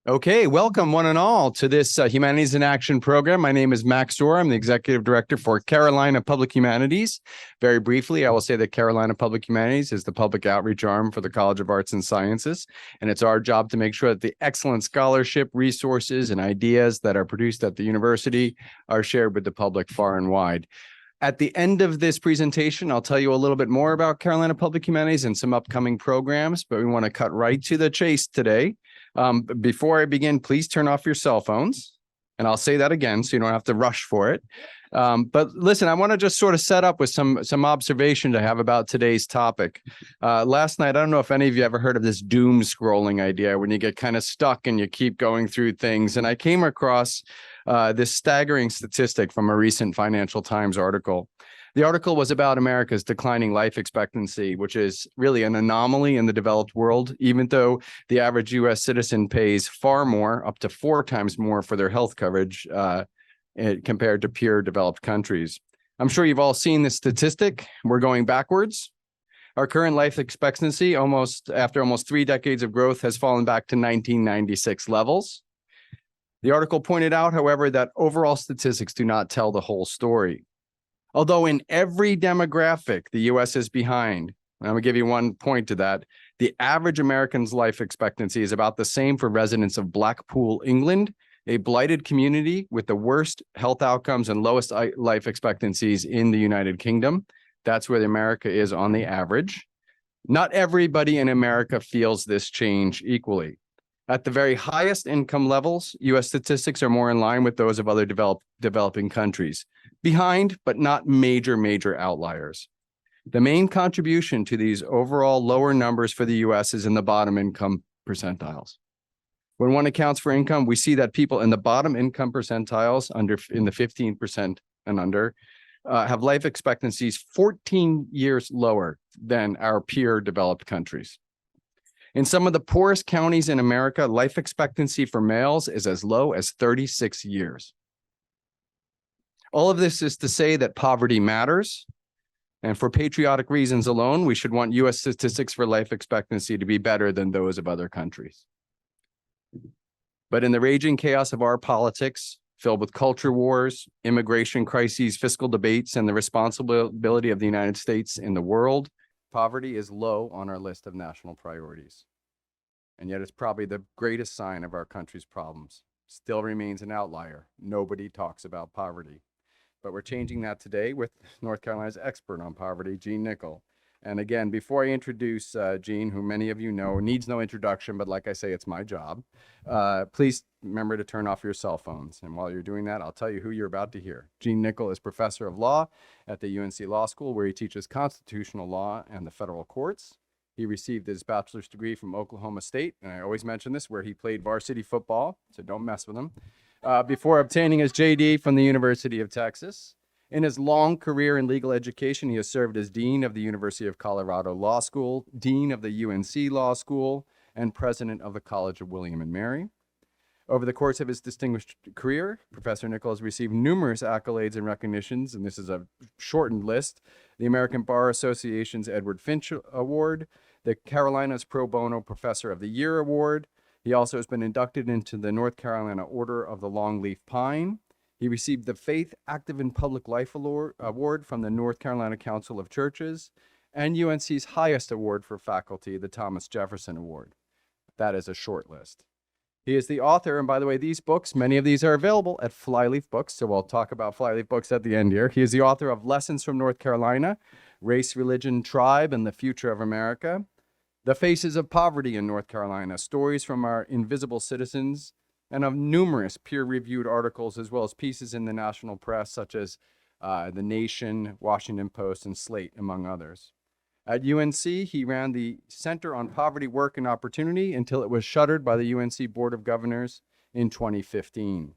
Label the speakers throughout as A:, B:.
A: Okay, welcome one and all to this Humanities in Action program. My name is Max Dorr. I'm the Executive Director for Carolina Public Humanities. Very briefly, I will say that Carolina Public Humanities is the public outreach arm for the College of Arts and Sciences, and it's our job to make sure that the excellent scholarship, resources, and ideas that are produced at the university are shared with the public far and wide. At the end of this presentation, I'll tell you a little bit more about Carolina Public Humanities and some upcoming programs, but we want to cut right to the chase today. Before I begin, please turn off your cell phones. And I'll say that again, so you don't have to rush for it. But listen, I want to just sort of set up with some observation to have about today's topic. Last night, I don't know if any of you ever heard of this doom scrolling idea when you get kind of stuck and you keep going through things. And I came across this staggering statistic from a recent Financial Times article. The article was about America's declining life expectancy, which is really an anomaly in the developed world, even though the average U.S. citizen pays far more, up to 4 times more for their health coverage compared to peer developed countries. I'm sure you've all seen this statistic. We're going backwards. Our current life expectancy, after almost 3 decades of growth, has fallen back to 1996 levels. The article pointed out, however, that overall statistics do not tell the whole story. Although in every demographic, the U.S. is behind, and I'm going to give you one point to that, the average American's life expectancy is about the same for residents of Blackpool, England, a blighted community with the worst health outcomes and lowest life expectancies in the United Kingdom. That's where America is on the average. Not everybody in America feels this change equally. At the very highest income levels, U.S. statistics are more in line with those of other developing countries. Behind, but not major outliers. The main contribution to these overall lower numbers for the U.S. is in the bottom income percentiles. When one accounts for income, we see that people in the bottom income percentiles, in the 15% and under, have life expectancies 14 years lower than our peer developed countries. In some of the poorest counties in America, life expectancy for males is as low as 36 years. All of this is to say that poverty matters, and for patriotic reasons alone, we should want U.S. statistics for life expectancy to be better than those of other countries. But in the raging chaos of our politics, filled with culture wars, immigration crises, fiscal debates, and the responsibility of the United States in the world, poverty is low on our list of national priorities. And yet it's probably the greatest sign of our country's problems. Still remains an outlier. Nobody talks about poverty. But we're changing that today with North Carolina's expert on poverty, Nichol. And again, before I introduce Gene, who many of you know, needs no introduction, but like I say, it's my job. Please remember to turn off your cell phones. And while you're doing that, I'll tell you who you're about to hear. Gene Nichol is professor of law at the UNC Law School, where he teaches constitutional law and the federal courts. He received his bachelor's degree from Oklahoma State, and I always mention this, where he played varsity football, so don't mess with him, before obtaining his JD from the University of Texas. In his long career in legal education, he has served as Dean of the University of Colorado Law School, Dean of the UNC Law School, and President of the College of William and Mary. Over the course of his distinguished career, Professor Nichol has received numerous accolades and recognitions, and this is a shortened list: the American Bar Association's Edward Finch Award, the Carolina's Pro Bono Professor of the Year Award. He also has been inducted into the North Carolina Order of the Longleaf Pine. He received the Faith Active in Public Life Award from the North Carolina Council of Churches, and UNC's highest award for faculty, the Thomas Jefferson Award. That is a short list. He is the author, and by the way, these books, many of these are available at Flyleaf Books, so we'll talk about Flyleaf Books at the end here. He is the author of Lessons from North Carolina, Race, Religion, Tribe, and the Future of America, The Faces of Poverty in North Carolina, Stories from Our Invisible Citizens, and of numerous peer-reviewed articles, as well as pieces in the national press, such as The Nation, Washington Post, and Slate, among others. At UNC, he ran the Center on Poverty, Work, and Opportunity until it was shuttered by the UNC Board of Governors in 2015.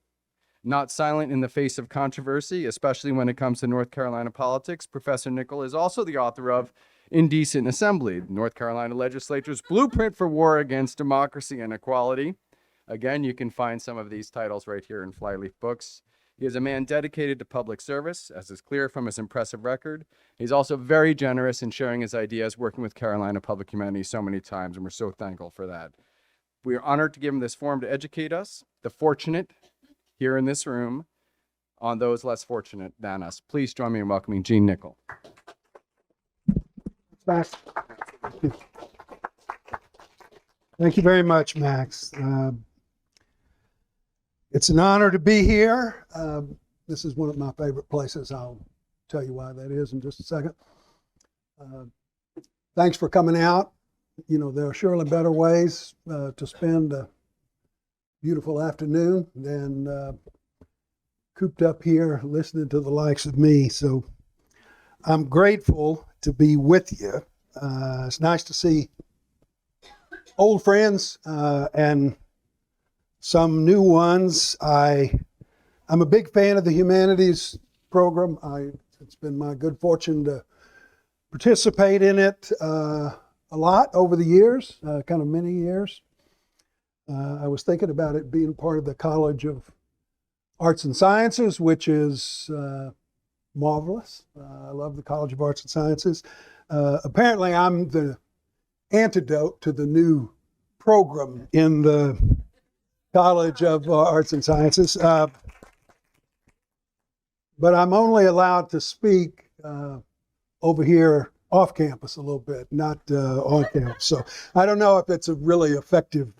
A: Not silent in the face of controversy, especially when it comes to North Carolina politics, Professor Nichol is also the author of Indecent Assembly, North Carolina Legislature's Blueprint for War Against Democracy and Equality. Again, you can find some of these titles right here in Flyleaf Books. He is a man dedicated to public service, as is clear from his impressive record. He's also very generous in sharing his ideas, working with Carolina Public Humanities so many times, and we're so thankful for that. We are honored to give him this forum to educate us, the fortunate here in this room, on those less fortunate than us. Please join me in welcoming Gene Nichol.
B: Max. Thank you very much, Max. It's an honor to be here. This is one of my favorite places. I'll tell you why that is in just a second. Thanks for coming out. You know, there are surely better ways to spend a beautiful afternoon than cooped up here listening to the likes of me. So I'm grateful to be with you. It's nice to see old friends and some new ones. I'm a big fan of the humanities program. It's been my good fortune to participate in it a lot over the years, kind of many years. I was thinking about it being part of the College of Arts and Sciences, which is marvelous. I love the College of Arts and Sciences. Apparently, I'm the antidote to the new program in the College of Arts and Sciences. But I'm only allowed to speak over here off campus a little bit, not on campus. So I don't know if it's a really effective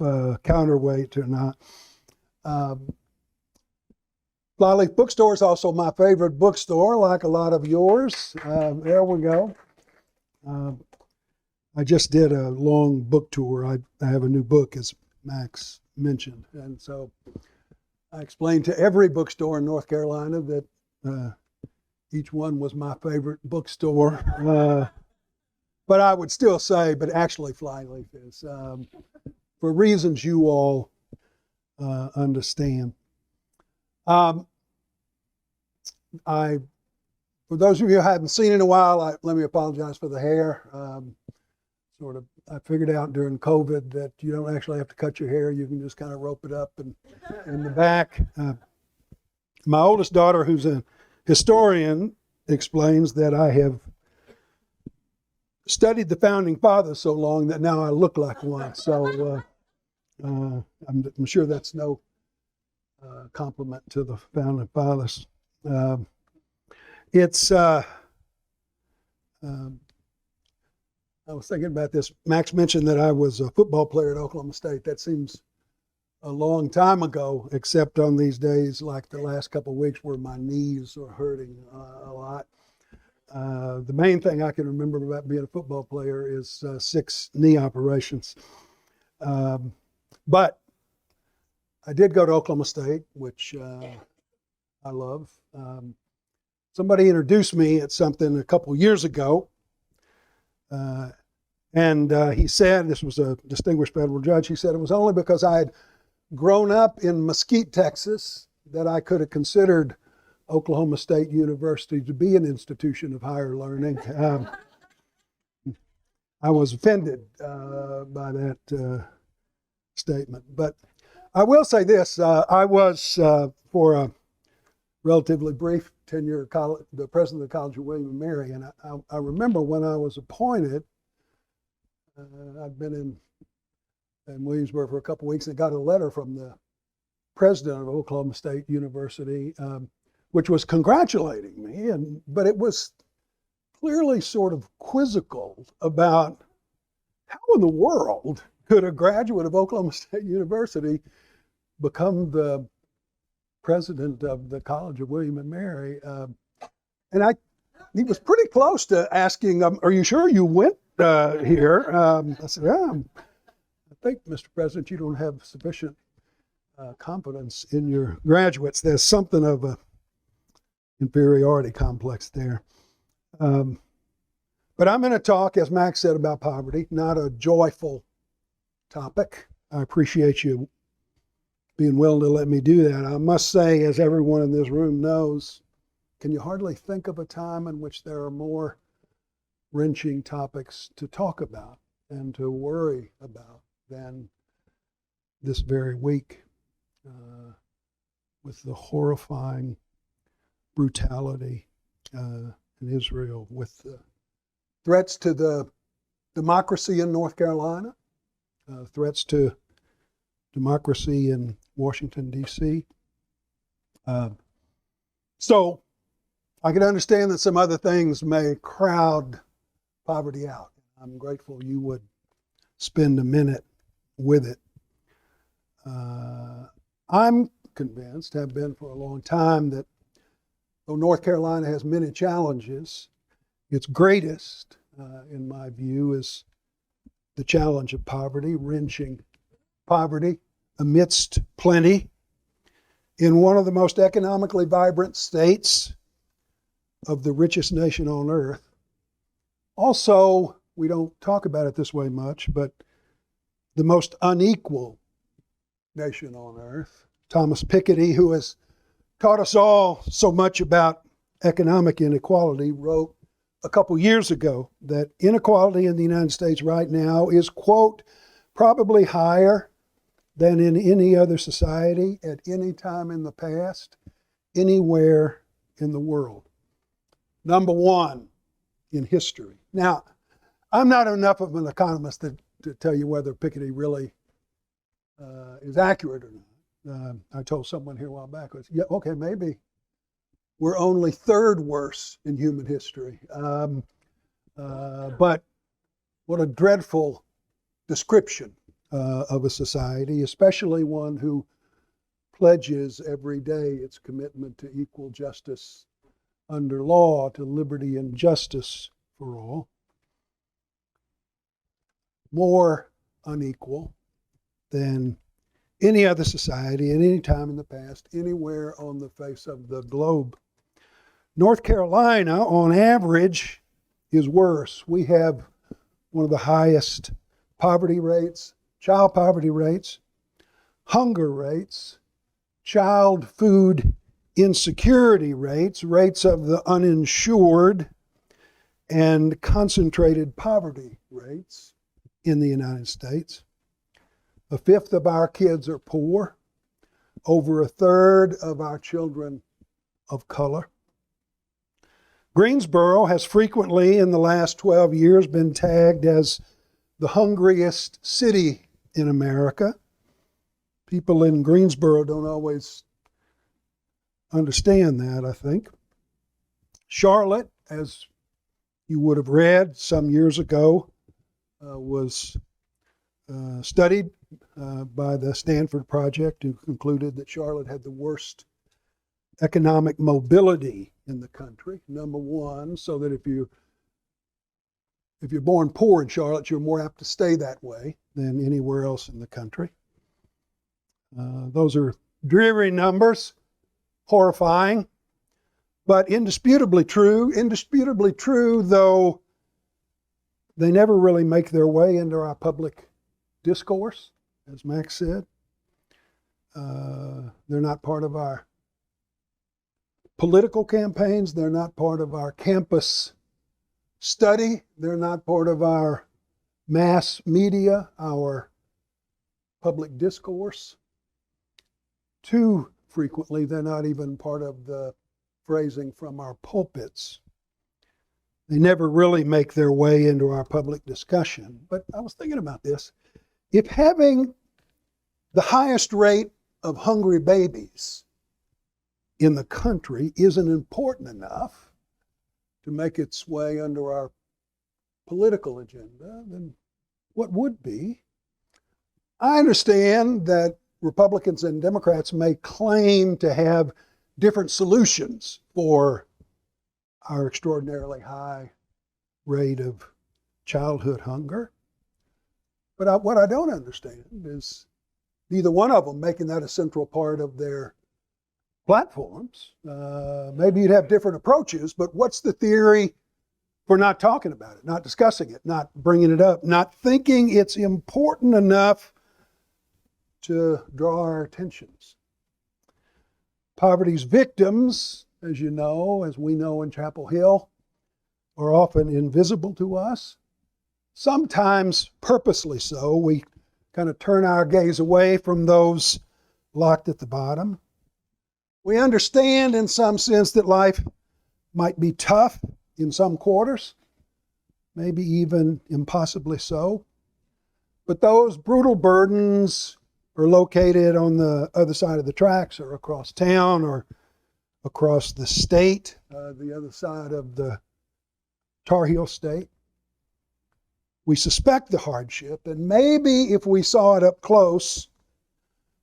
B: counterweight or not. Flyleaf Bookstore is also my favorite bookstore, like a lot of yours. There we go. I just did a long book tour. I have a new book, as Max mentioned. And so I explained to every bookstore in North Carolina that each one was my favorite bookstore. But I would still say, but actually Flyleaf is, for reasons you all understand. For those of you who haven't seen in a while, let me apologize for the hair. I figured out during COVID that you don't actually have to cut your hair. You can just kind of rope it up and in the back. My oldest daughter, who's a historian, explains that I have studied the founding fathers so long that now I look like one. So I'm sure that's no compliment to the founding fathers. I was thinking about this. Max mentioned that I was a football player at Oklahoma State. That seems a long time ago, except on these days, like the last couple of weeks, where my knees are hurting a lot. The main thing I can remember about being a football player is 6 knee operations. But I did go to Oklahoma State, which I love. Somebody introduced me at something a couple years ago. And he said, this was a distinguished federal judge, he said it was only because I had grown up in Mesquite, Texas, that I could have considered Oklahoma State University to be an institution of higher learning. I was offended by that statement. But I will say this, I was, for a relatively brief tenure, the president of the College of William and Mary, and I remember when I was appointed, I'd been in Williamsburg for a couple of weeks and got a letter from the president of Oklahoma State University, which was congratulating me, but it was clearly sort of quizzical about how in the world could a graduate of Oklahoma State University become the president of the College of William and Mary. And he was pretty close to asking, are you sure you went here? I said, yeah, I think, Mr. President, you don't have sufficient confidence in your graduates. There's something of a inferiority complex there. But I'm going to talk, as Max said, about poverty, not a joyful topic. I appreciate you being willing to let me do that. I must say, as everyone in this room knows, can you hardly think of a time in which there are more wrenching topics to talk about and to worry about than this very week, with the horrifying brutality in Israel, with the threats to the democracy in North Carolina, threats to democracy in Washington, D.C. So I can understand that some other things may crowd poverty out. I'm grateful you would spend a minute with it. I'm convinced, have been for a long time, that though North Carolina has many challenges, its greatest, in my view, is the challenge of poverty, wrenching poverty amidst plenty in one of the most economically vibrant states of the richest nation on earth. Also, we don't talk about it this way much, but the most unequal nation on earth. Thomas Piketty, who has taught us all so much about economic inequality, wrote a couple years ago that inequality in the United States right now is, quote, probably higher than in any other society at any time in the past, anywhere in the world. Number one in history. Now, I'm not enough of an economist to tell you whether Piketty really is accurate or not. I told someone here a while back, yeah, okay, maybe we're only third worst in human history. But what a dreadful description of a society, especially one who pledges every day its commitment to equal justice under law, to liberty and justice for all. More unequal than any other society at any time in the past, anywhere on the face of the globe. North Carolina, on average, is worse. We have one of the highest poverty rates, child poverty rates, hunger rates, child food insecurity rates, rates of the uninsured, and concentrated poverty rates in the United States. A fifth of our kids are poor, over a third of our children of color. Greensboro has frequently in the last 12 years been tagged as the hungriest city in America. People in Greensboro don't always understand that, I think. Charlotte, as you would have read some years ago, was studied by the Stanford Project, who concluded that Charlotte had the worst economic mobility in the country, number one, so that if you're born poor in Charlotte, you're more apt to stay that way than anywhere else in the country. Those are dreary numbers, horrifying, but indisputably true, though they never really make their way into our public discourse, as Max said. They're not part of our political campaigns. They're not part of our campus study. They're not part of our mass media, our public discourse. Too frequently, they're not even part of the phrasing from our pulpits. They never really make their way into our public discussion. But I was thinking about this. If having the highest rate of hungry babies in the country isn't important enough to make its way under our political agenda, then what would be? I understand that Republicans and Democrats may claim to have different solutions for our extraordinarily high rate of childhood hunger. But what I don't understand is neither one of them making that a central part of their platforms. Maybe you'd have different approaches, but what's the theory for not talking about it, not discussing it, not bringing it up, not thinking it's important enough to draw our attentions? Poverty's victims, as you know, as we know in Chapel Hill, are often invisible to us, sometimes purposely so. We kind of turn our gaze away from those locked at the bottom. We understand in some sense that life might be tough in some quarters, maybe even impossibly so. But those brutal burdens are located on the other side of the tracks or across town or across the state, the other side of the Tar Heel state. We suspect the hardship, and maybe if we saw it up close,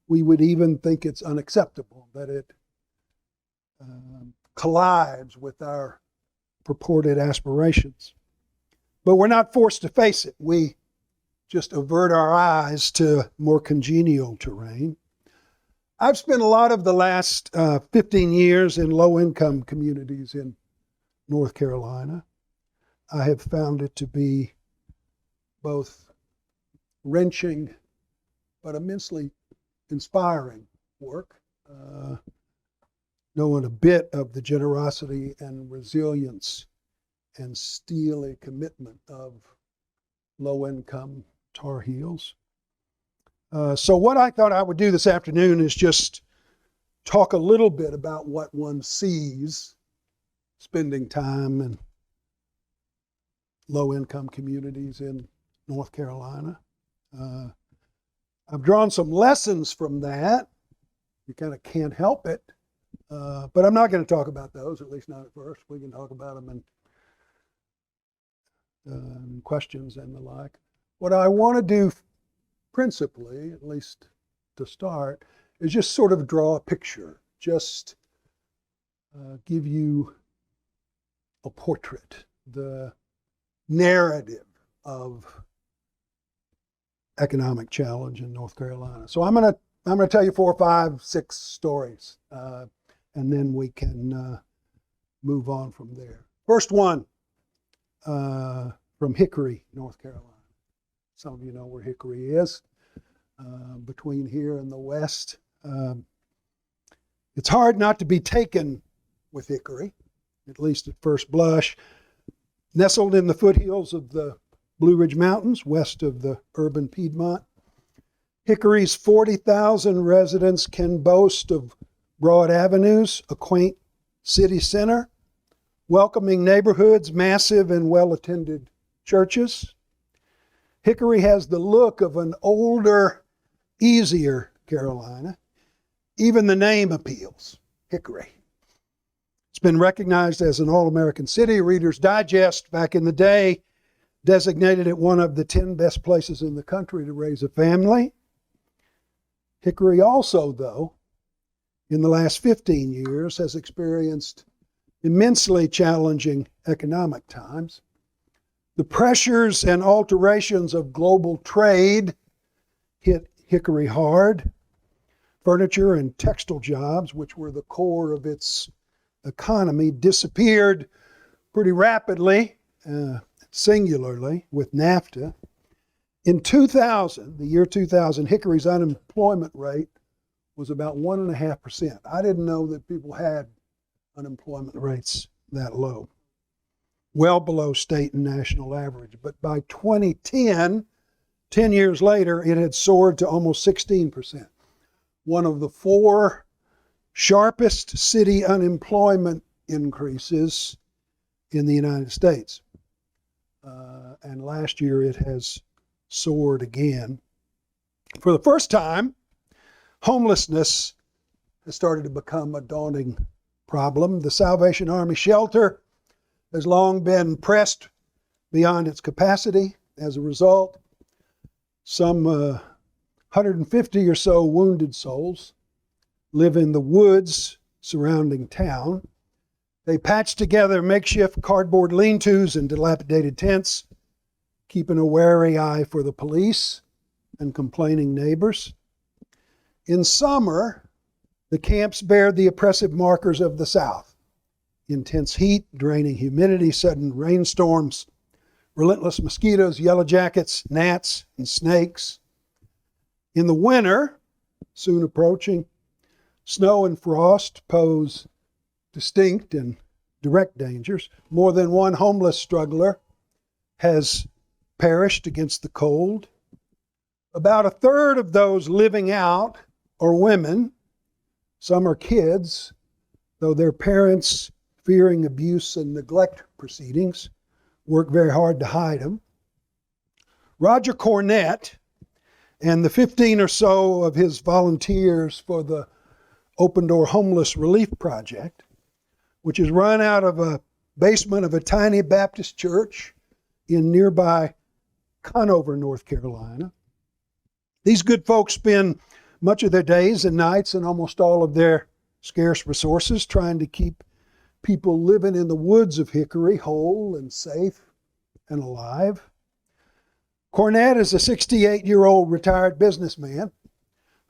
B: we would even think it's unacceptable, that it collides with our purported aspirations. But we're not forced to face it. We just avert our eyes to more congenial terrain. I've spent a lot of the last 15 years in low-income communities in North Carolina. I have found it to be both wrenching but immensely inspiring work. Knowing a bit of the generosity and resilience and steely commitment of low-income Tar Heels. So what I thought I would do this afternoon is just talk a little bit about what one sees spending time in low-income communities in North Carolina. I've drawn some lessons from that. You kind of can't help it. But I'm not going to talk about those, at least not at first. We can talk about them in questions and the like. What I want to do principally, at least to start, is just sort of draw a picture, just give you a portrait, the narrative of economic challenge in North Carolina. So I'm going to tell you 4, 5, 6 stories, and then we can move on from there. First one, from Hickory, North Carolina. Some of you know where Hickory is, between here and the west. It's hard not to be taken with Hickory, at least at first blush. Nestled in the foothills of the Blue Ridge Mountains, west of the urban Piedmont, Hickory's 40,000 residents can boast of broad avenues, a quaint city center, welcoming neighborhoods, massive and well-attended churches. Hickory has the look of an older, easier Carolina. Even the name appeals, Hickory. It's been recognized as an all-American city. Reader's Digest, back in the day, designated it one of the 10 best places in the country to raise a family. Hickory also, though, in the last 15 years, has experienced immensely challenging economic times. The pressures and alterations of global trade hit Hickory hard. Furniture and textile jobs, which were the core of its economy, disappeared pretty rapidly, singularly, with NAFTA. In 2000, the year 2000, Hickory's unemployment rate was about 1.5%. I didn't know that people had unemployment rates that low, well below state and national average. But by 2010, 10 years later, it had soared to almost 16%. One of the 4 sharpest city unemployment increases in the United States. And last year it has soared again. For the first time, homelessness has started to become a daunting problem. The Salvation Army shelter has long been pressed beyond its capacity. As a result, some 150 or so wounded souls live in the woods surrounding town. They patch together makeshift cardboard lean-tos and dilapidated tents, keeping a wary eye for the police and complaining neighbors. In summer, the camps bear the oppressive markers of the South: intense heat, draining humidity, sudden rainstorms, relentless mosquitoes, yellow jackets, gnats, and snakes. In the winter, soon approaching, snow and frost pose distinct and direct dangers. More than one homeless struggler has perished against the cold. About a third of those living out are women. Some are kids, though their parents, fearing abuse and neglect proceedings, work very hard to hide them. Roger Cornett, and the 15 or so of his volunteers for the Open Door Homeless Relief Project, which is run out of a basement of a tiny Baptist church in nearby Conover, North Carolina. These good folks spend much of their days and nights and almost all of their scarce resources trying to keep people living in the woods of Hickory whole and safe and alive. Cornette is a 68-year-old retired businessman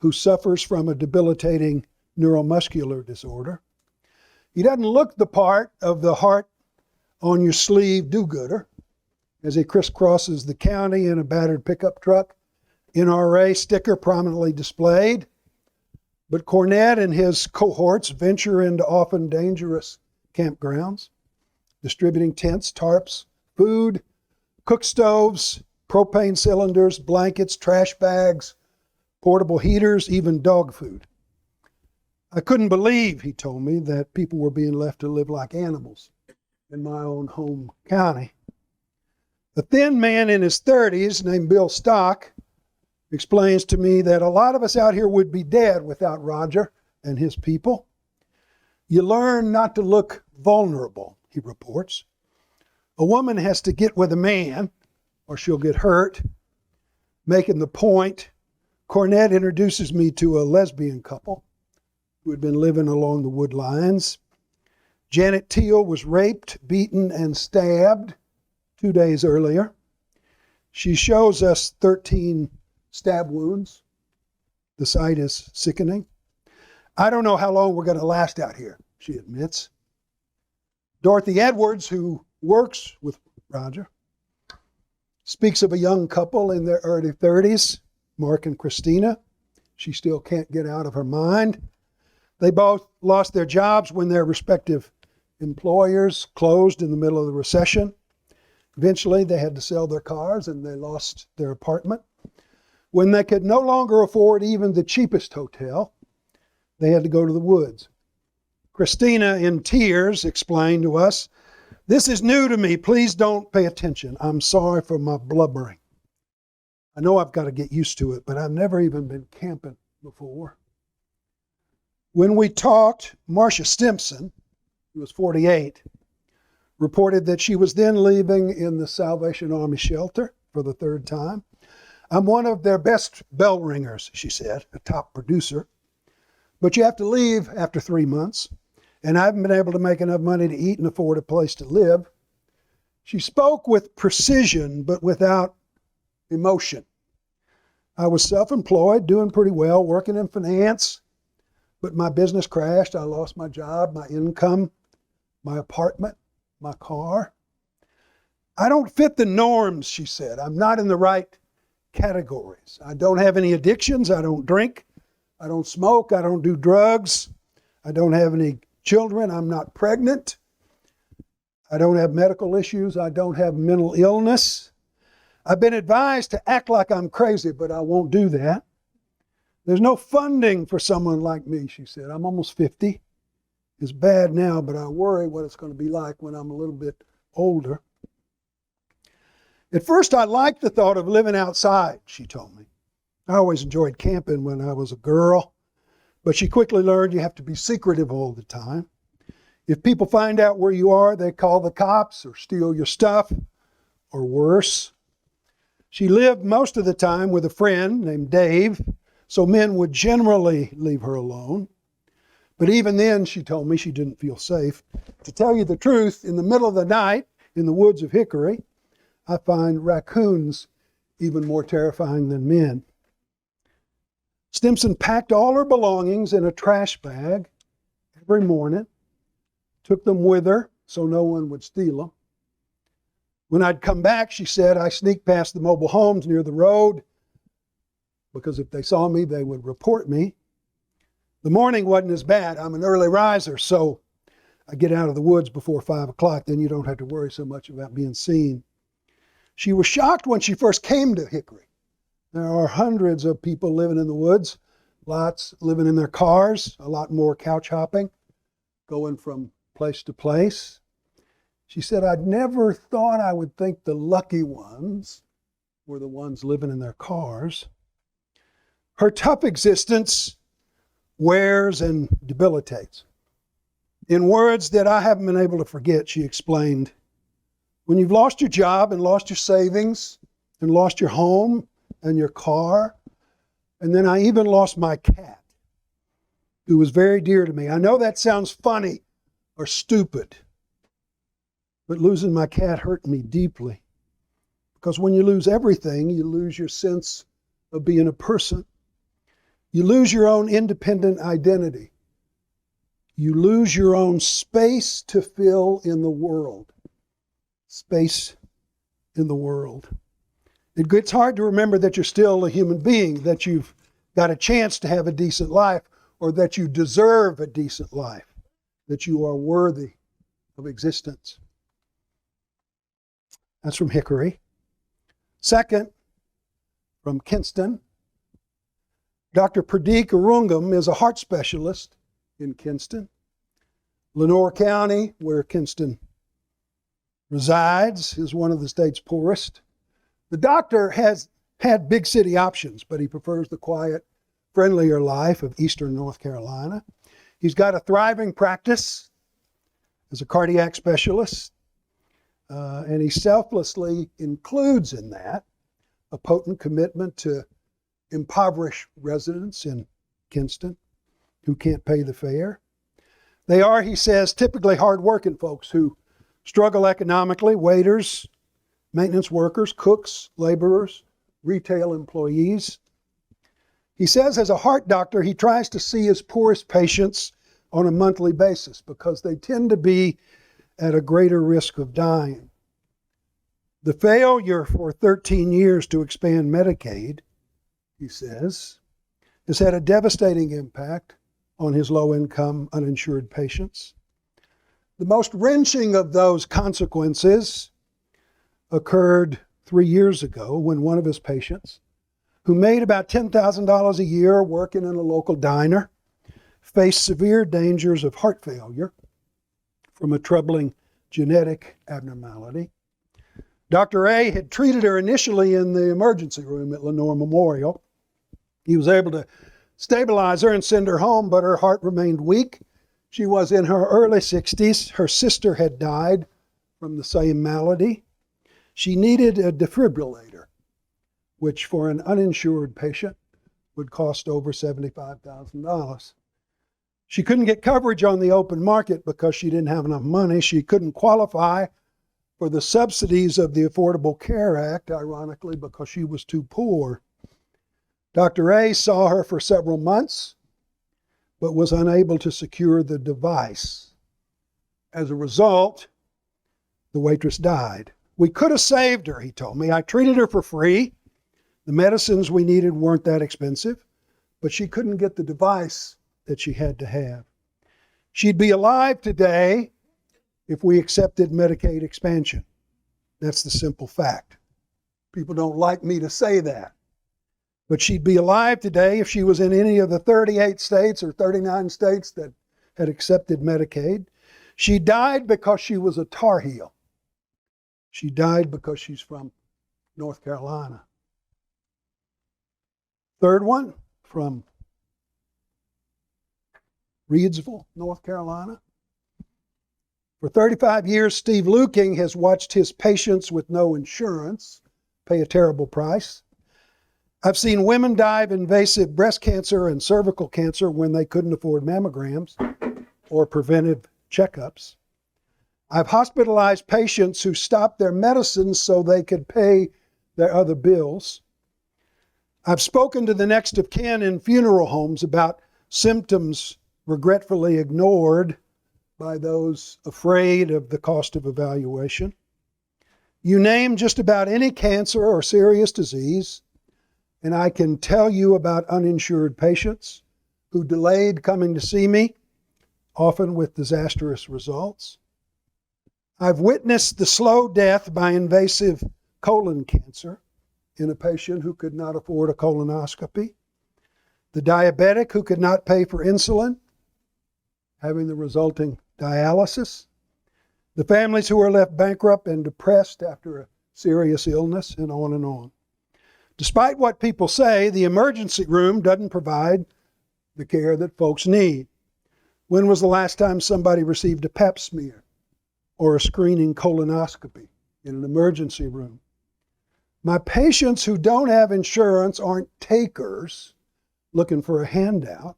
B: who suffers from a debilitating neuromuscular disorder. He doesn't look the part of the heart on your sleeve do-gooder as he crisscrosses the county in a battered pickup truck, NRA sticker prominently displayed. But Cornette and his cohorts venture into often dangerous campgrounds, distributing tents, tarps, food, cook stoves, propane cylinders, blankets, trash bags, portable heaters, even dog food. I couldn't believe, he told me, that people were being left to live like animals in my own home county. A thin man in his 30s named Bill Stock explains to me that a lot of us out here would be dead without Roger and his people. You learn not to look vulnerable, he reports. A woman has to get with a man or she'll get hurt. Making the point, Cornette introduces me to a lesbian couple who had been living along the wood lines. Janet Teal was raped, beaten, and stabbed 2 days earlier. She shows us 13 stab wounds. The sight is sickening. I don't know how long we're going to last out here, she admits. Dorothy Edwards, who works with Roger, speaks of a young couple in their early 30s, Mark and Christina. She still can't get out of her mind. They both lost their jobs when their respective employers closed in the middle of the recession. Eventually, they had to sell their cars and they lost their apartment. When they could no longer afford even the cheapest hotel, they had to go to the woods. Christina, in tears, explained to us, "This is new to me. Please don't pay attention. I'm sorry for my blubbering. I know I've got to get used to it, but I've never even been camping before." When we talked, Marcia Stimson, who was 48, reported that she was then living in the Salvation Army shelter for the third time. "I'm one of their best bell ringers," she said, a top producer. "But you have to leave after 3 months, and I haven't been able to make enough money to eat and afford a place to live." She spoke with precision, but without emotion. "I was self-employed, doing pretty well, working in finance, but my business crashed. I lost my job, my income, my apartment, my car. I don't fit the norms," she said. "I'm not in the right categories. I don't have any addictions. I don't drink. I don't smoke. I don't do drugs. I don't have any children. I'm not pregnant. I don't have medical issues. I don't have mental illness. I've been advised to act like I'm crazy, but I won't do that. There's no funding for someone like me," she said. "I'm almost 50. It's bad now, but I worry what it's going to be like when I'm a little bit older." "At first, I liked the thought of living outside," she told me. "I always enjoyed camping when I was a girl, but she quickly learned you have to be secretive all the time. If people find out where you are, they call the cops or steal your stuff, or worse." She lived most of the time with a friend named Dave, so men would generally leave her alone. But even then, she told me, she didn't feel safe. "To tell you the truth, in the middle of the night in the woods of Hickory, I find raccoons even more terrifying than men." Stimson packed all her belongings in a trash bag every morning, took them with her so no one would steal them. When I'd come back, she said, I sneaked past the mobile homes near the road because if they saw me, they would report me. The morning wasn't as bad. I'm an early riser, so I get out of the woods before 5 o'clock. Then you don't have to worry so much about being seen. She was shocked when she first came to Hickory. There are hundreds of people living in the woods, lots living in their cars, a lot more couch hopping, going from place to place. She said, "I'd never thought I would think the lucky ones were the ones living in their cars." Her tough existence wears and debilitates. In words that I haven't been able to forget, she explained, when you've lost your job and lost your savings and lost your home and your car, and then I even lost my cat, who was very dear to me. I know that sounds funny or stupid, but losing my cat hurt me deeply. Because when you lose everything, you lose your sense of being a person. You lose your own independent identity. You lose your own space to fill in the world. Space in the world. It gets hard to remember that you're still a human being, that you've got a chance to have a decent life, or that you deserve a decent life, that you are worthy of existence. That's from Hickory. Second, from Kinston, Dr. Pradeep Arungam is a heart specialist in Kinston. Lenore County, where Kinston resides, is one of the state's poorest. The doctor has had big city options, but he prefers the quiet, friendlier life of eastern North Carolina. He's got a thriving practice as a cardiac specialist, and he selflessly includes in that a potent commitment to impoverished residents in Kinston who can't pay the fare. They are, he says, typically hard-working folks who struggle economically, waiters, maintenance workers, cooks, laborers, retail employees. He says as a heart doctor, he tries to see his poorest patients on a monthly basis because they tend to be at a greater risk of dying. The failure for 13 years to expand Medicaid, he says, has had a devastating impact on his low-income, uninsured patients. The most wrenching of those consequences occurred 3 years ago when one of his patients, who made about $10,000 a year working in a local diner, faced severe dangers of heart failure from a troubling genetic abnormality. Dr. A had treated her initially in the emergency room at Lenore Memorial. He was able to stabilize her and send her home, but her heart remained weak. She was in her early 60s. Her sister had died from the same malady. She needed a defibrillator, which for an uninsured patient would cost over $75,000. She couldn't get coverage on the open market because she didn't have enough money. She couldn't qualify for the subsidies of the Affordable Care Act, ironically, because she was too poor. Dr. A saw her for several months, but was unable to secure the device. As a result, the waitress died. We could have saved her, he told me. I treated her for free. The medicines we needed weren't that expensive, but she couldn't get the device that she had to have. She'd be alive today if we accepted Medicaid expansion. That's the simple fact. People don't like me to say that. But she'd be alive today if she was in any of the 38 states or 39 states that had accepted Medicaid. She died because she was a Tar Heel. She died because she's from North Carolina. Third one, from Reidsville, North Carolina. For 35 years, Steve Luking has watched his patients with no insurance pay a terrible price. I've seen women die of invasive breast cancer and cervical cancer when they couldn't afford mammograms or preventive checkups. I've hospitalized patients who stopped their medicines so they could pay their other bills. I've spoken to the next of kin in funeral homes about symptoms regretfully ignored by those afraid of the cost of evaluation. You name just about any cancer or serious disease, and I can tell you about uninsured patients who delayed coming to see me, often with disastrous results. I've witnessed the slow death by invasive colon cancer in a patient who could not afford a colonoscopy, the diabetic who could not pay for insulin, having the resulting dialysis, the families who are left bankrupt and depressed after a serious illness, and on and on. Despite what people say, the emergency room doesn't provide the care that folks need. When was the last time somebody received a pap smear or a screening colonoscopy in an emergency room? My patients who don't have insurance aren't takers looking for a handout.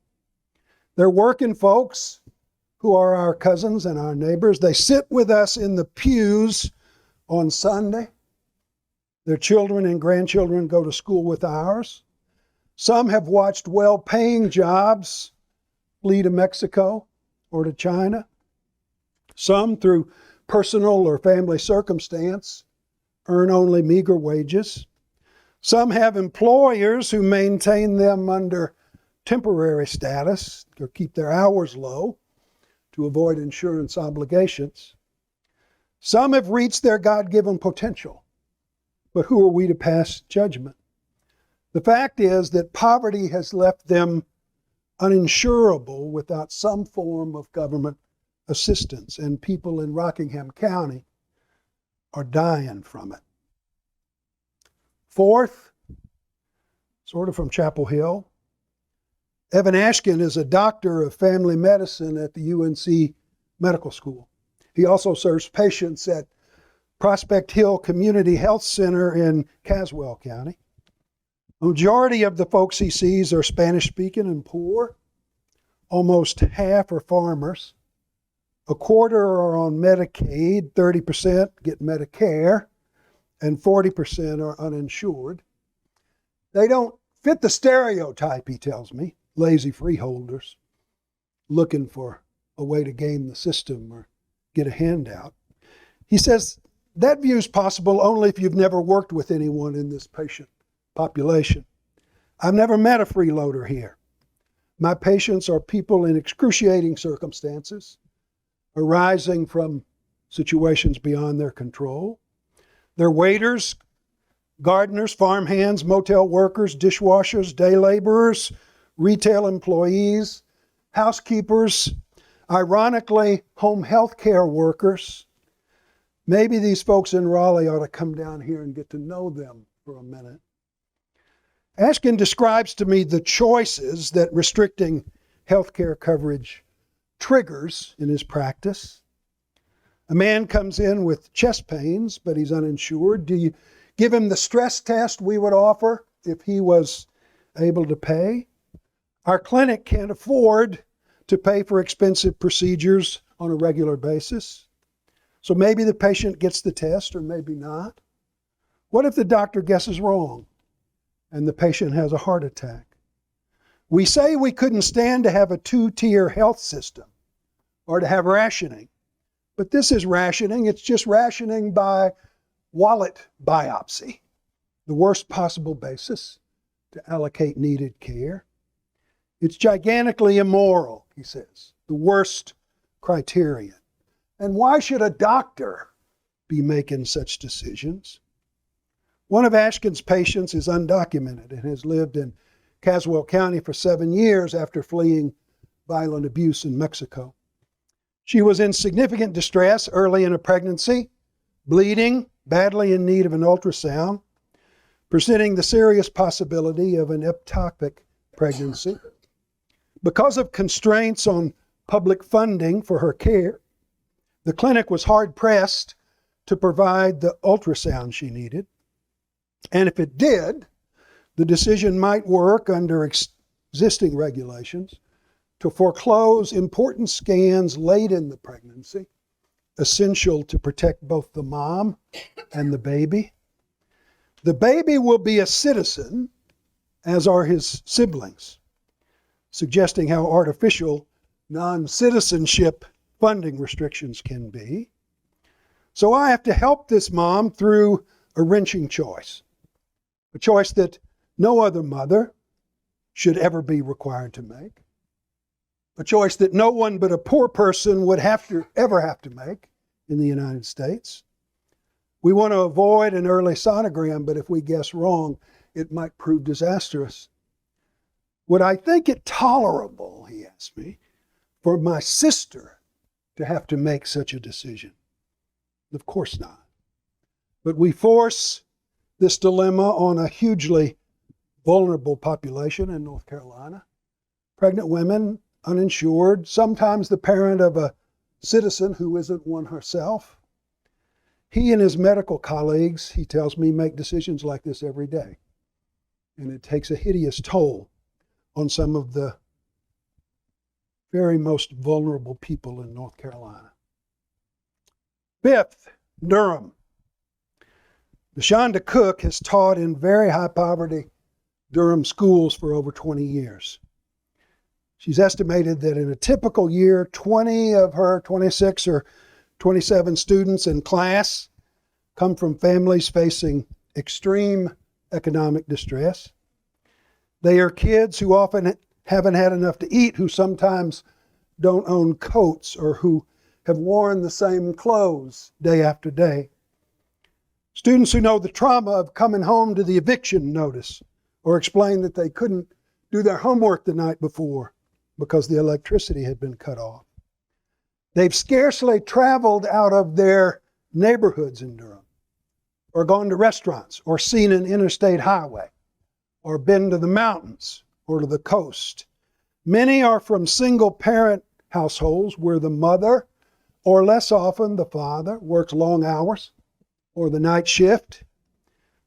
B: They're working folks who are our cousins and our neighbors. They sit with us in the pews on Sunday. Their children and grandchildren go to school with ours. Some have watched well-paying jobs flee to Mexico or to China. Some, through personal or family circumstance, earn only meager wages. Some have employers who maintain them under temporary status or keep their hours low to avoid insurance obligations. Some have reached their God-given potential, but who are we to pass judgment? The fact is that poverty has left them uninsurable without some form of government assistance, and people in Rockingham County are dying from it. Fourth, sort of from Chapel Hill, Evan Ashkin is a doctor of family medicine at the UNC Medical School. He also serves patients at Prospect Hill Community Health Center in Caswell County. The majority of the folks he sees are Spanish-speaking and poor. Almost half are farmers. A quarter are on Medicaid, 30% get Medicare, and 40% are uninsured. They don't fit the stereotype, he tells me, lazy freeholders looking for a way to game the system or get a handout. He says that view is possible only if you've never worked with anyone in this patient population. I've never met a freeloader here. My patients are people in excruciating circumstances, arising from situations beyond their control. They're waiters, gardeners, farmhands, motel workers, dishwashers, day laborers, retail employees, housekeepers, ironically, home health care workers. Maybe these folks in Raleigh ought to come down here and get to know them for a minute. Ashkin describes to me the choices that restricting health care coverage triggers in his practice. A man comes in with chest pains, but he's uninsured. Do you give him the stress test we would offer if he was able to pay? Our clinic can't afford to pay for expensive procedures on a regular basis. So maybe the patient gets the test or maybe not. What if the doctor guesses wrong and the patient has a heart attack? We say we couldn't stand to have a two-tier health system or to have rationing. But this is rationing. It's just rationing by wallet biopsy, the worst possible basis to allocate needed care. It's gigantically immoral, he says, the worst criterion. And why should a doctor be making such decisions? One of Ashkin's patients is undocumented and has lived in Caswell County for 7 years after fleeing violent abuse in Mexico. She was in significant distress early in a pregnancy, bleeding, badly in need of an ultrasound, presenting the serious possibility of an ectopic pregnancy. Because of constraints on public funding for her care, the clinic was hard-pressed to provide the ultrasound she needed. And if it did, the decision might work under existing regulations to foreclose important scans late in the pregnancy, essential to protect both the mom and the baby. The baby will be a citizen, as are his siblings, suggesting how artificial non-citizenship funding restrictions can be. So I have to help this mom through a wrenching choice, a choice that no other mother should ever be required to make, a choice that no one but a poor person would ever have to make in the United States. We want to avoid an early sonogram, but if we guess wrong, it might prove disastrous. Would I think it tolerable, he asked me, for my sister to have to make such a decision? Of course not. But we force this dilemma on a hugely vulnerable population in North Carolina. Pregnant women, uninsured, sometimes the parent of a citizen who isn't one herself. He and his medical colleagues, he tells me, make decisions like this every day. And it takes a hideous toll on some of the very most vulnerable people in North Carolina. Fifth, Durham. DeShonda Cook has taught in very high poverty Durham schools for over 20 years. She's estimated that in a typical year, 20 of her 26 or 27 students in class come from families facing extreme economic distress. They are kids who often haven't had enough to eat, who sometimes don't own coats, or who have worn the same clothes day after day. Students who know the trauma of coming home to the eviction notice, or explain that they couldn't do their homework the night before because the electricity had been cut off. They've scarcely traveled out of their neighborhoods in Durham, or gone to restaurants, or seen an interstate highway, or been to the mountains or to the coast. Many are from single-parent households where the mother, or less often the father, works long hours or the night shift,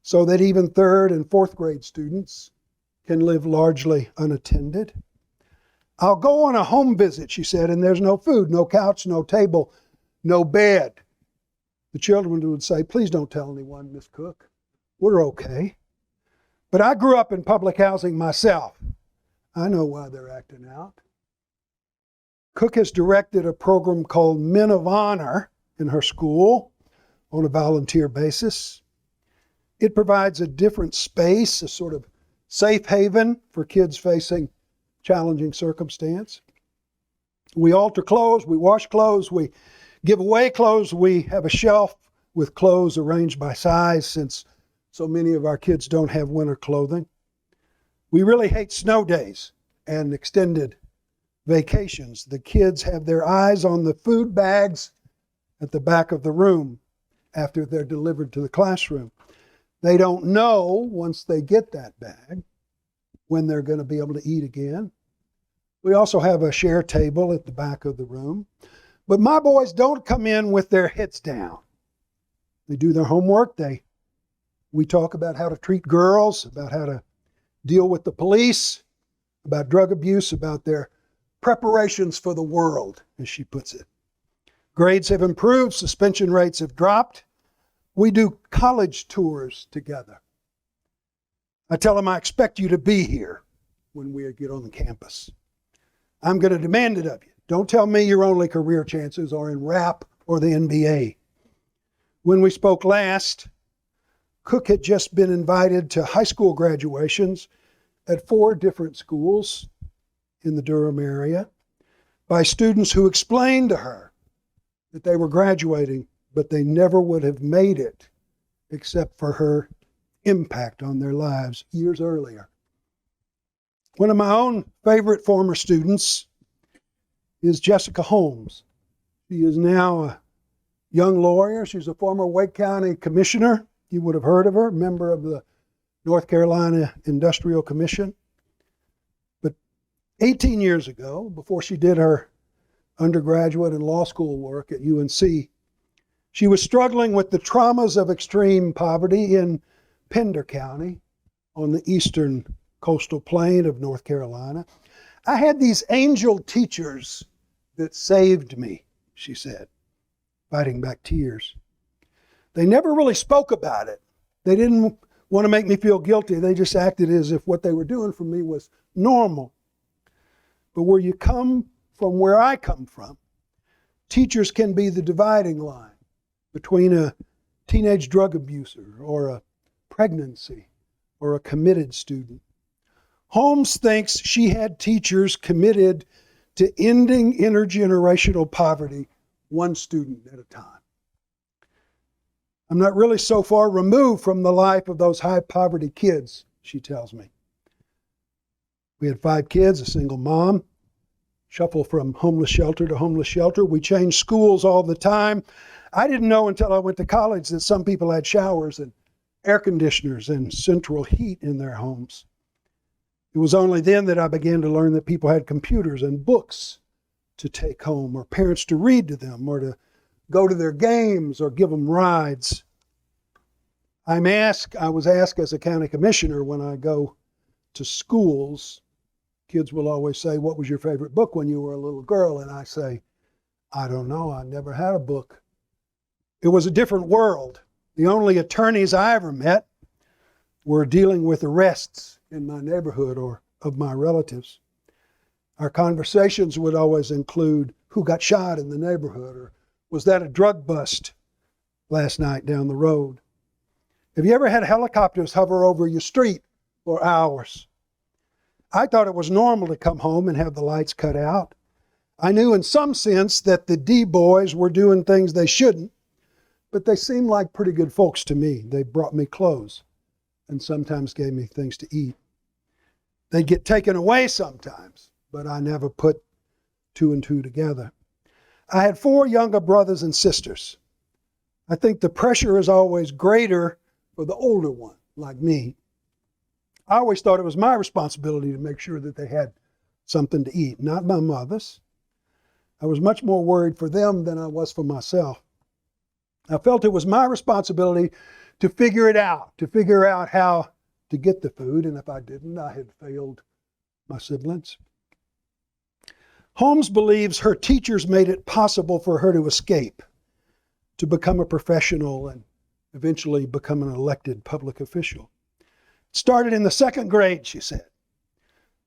B: so that even third and fourth grade students can live largely unattended. I'll go on a home visit, she said, and there's no food, no couch, no table, no bed. The children would say, please don't tell anyone, Miss Cook. We're okay. But I grew up in public housing myself. I know why they're acting out. Cook has directed a program called Men of Honor in her school on a volunteer basis. It provides a different space, a sort of safe haven for kids facing challenging circumstance. We alter clothes, we wash clothes, we give away clothes. We have a shelf with clothes arranged by size, since so many of our kids don't have winter clothing. We really hate snow days and extended vacations. The kids have their eyes on the food bags at the back of the room after they're delivered to the classroom. They don't know, once they get that bag, when they're going to be able to eat again. We also have a share table at the back of the room. But my boys don't come in with their heads down. They do their homework. We talk about how to treat girls, about how to deal with the police, about drug abuse, about their preparations for the world, as she puts it. Grades have improved, suspension rates have dropped. We do college tours together. I tell them I expect you to be here when we get on the campus. I'm going to demand it of you. Don't tell me your only career chances are in rap or the NBA. When we spoke last, Cook had just been invited to high school graduations at 4 different schools in the Durham area by students who explained to her that they were graduating, but they never would have made it except for her impact on their lives years earlier. One of my own favorite former students is Jessica Holmes. She is now a young lawyer. She's a former Wake County commissioner. You would have heard of her, member of the North Carolina Industrial Commission. But 18 years ago, before she did her undergraduate and law school work at UNC, she was struggling with the traumas of extreme poverty in Pender County on the eastern coastal plain of North Carolina. I had these angel teachers that saved me, she said, fighting back tears. They never really spoke about it. They didn't want to make me feel guilty. They just acted as if what they were doing for me was normal. But where you come from, where I come from, teachers can be the dividing line between a teenage drug abuser or a pregnancy or a committed student. Holmes thinks she had teachers committed to ending intergenerational poverty, one student at a time. I'm not really so far removed from the life of those high poverty kids, she tells me. We had 5 kids, a single mom, shuffle from homeless shelter to homeless shelter. We changed schools all the time. I didn't know until I went to college that some people had showers and air conditioners and central heat in their homes. It was only then that I began to learn that people had computers and books to take home, or parents to read to them, or to go to their games, or give them rides. I was asked as a county commissioner, when I go to schools, kids will always say, "What was your favorite book when you were a little girl?" And I say, "I don't know, I never had a book." It was a different world. The only attorneys I ever met were dealing with arrests in my neighborhood or of my relatives. Our conversations would always include who got shot in the neighborhood, or was that a drug bust last night down the road? Have you ever had helicopters hover over your street for hours? I thought it was normal to come home and have the lights cut out. I knew in some sense that the D boys were doing things they shouldn't, but they seemed like pretty good folks to me. They brought me clothes and sometimes gave me things to eat. They'd get taken away sometimes, but I never put two and two together. I had 4 younger brothers and sisters. I think the pressure is always greater for the older one, like me. I always thought it was my responsibility to make sure that they had something to eat, not my mother's. I was much more worried for them than I was for myself. I felt it was my responsibility to figure out how to get the food, and if I didn't, I had failed my siblings. Holmes believes her teachers made it possible for her to escape, to become a professional and eventually become an elected public official. It started in the 2nd grade, she said.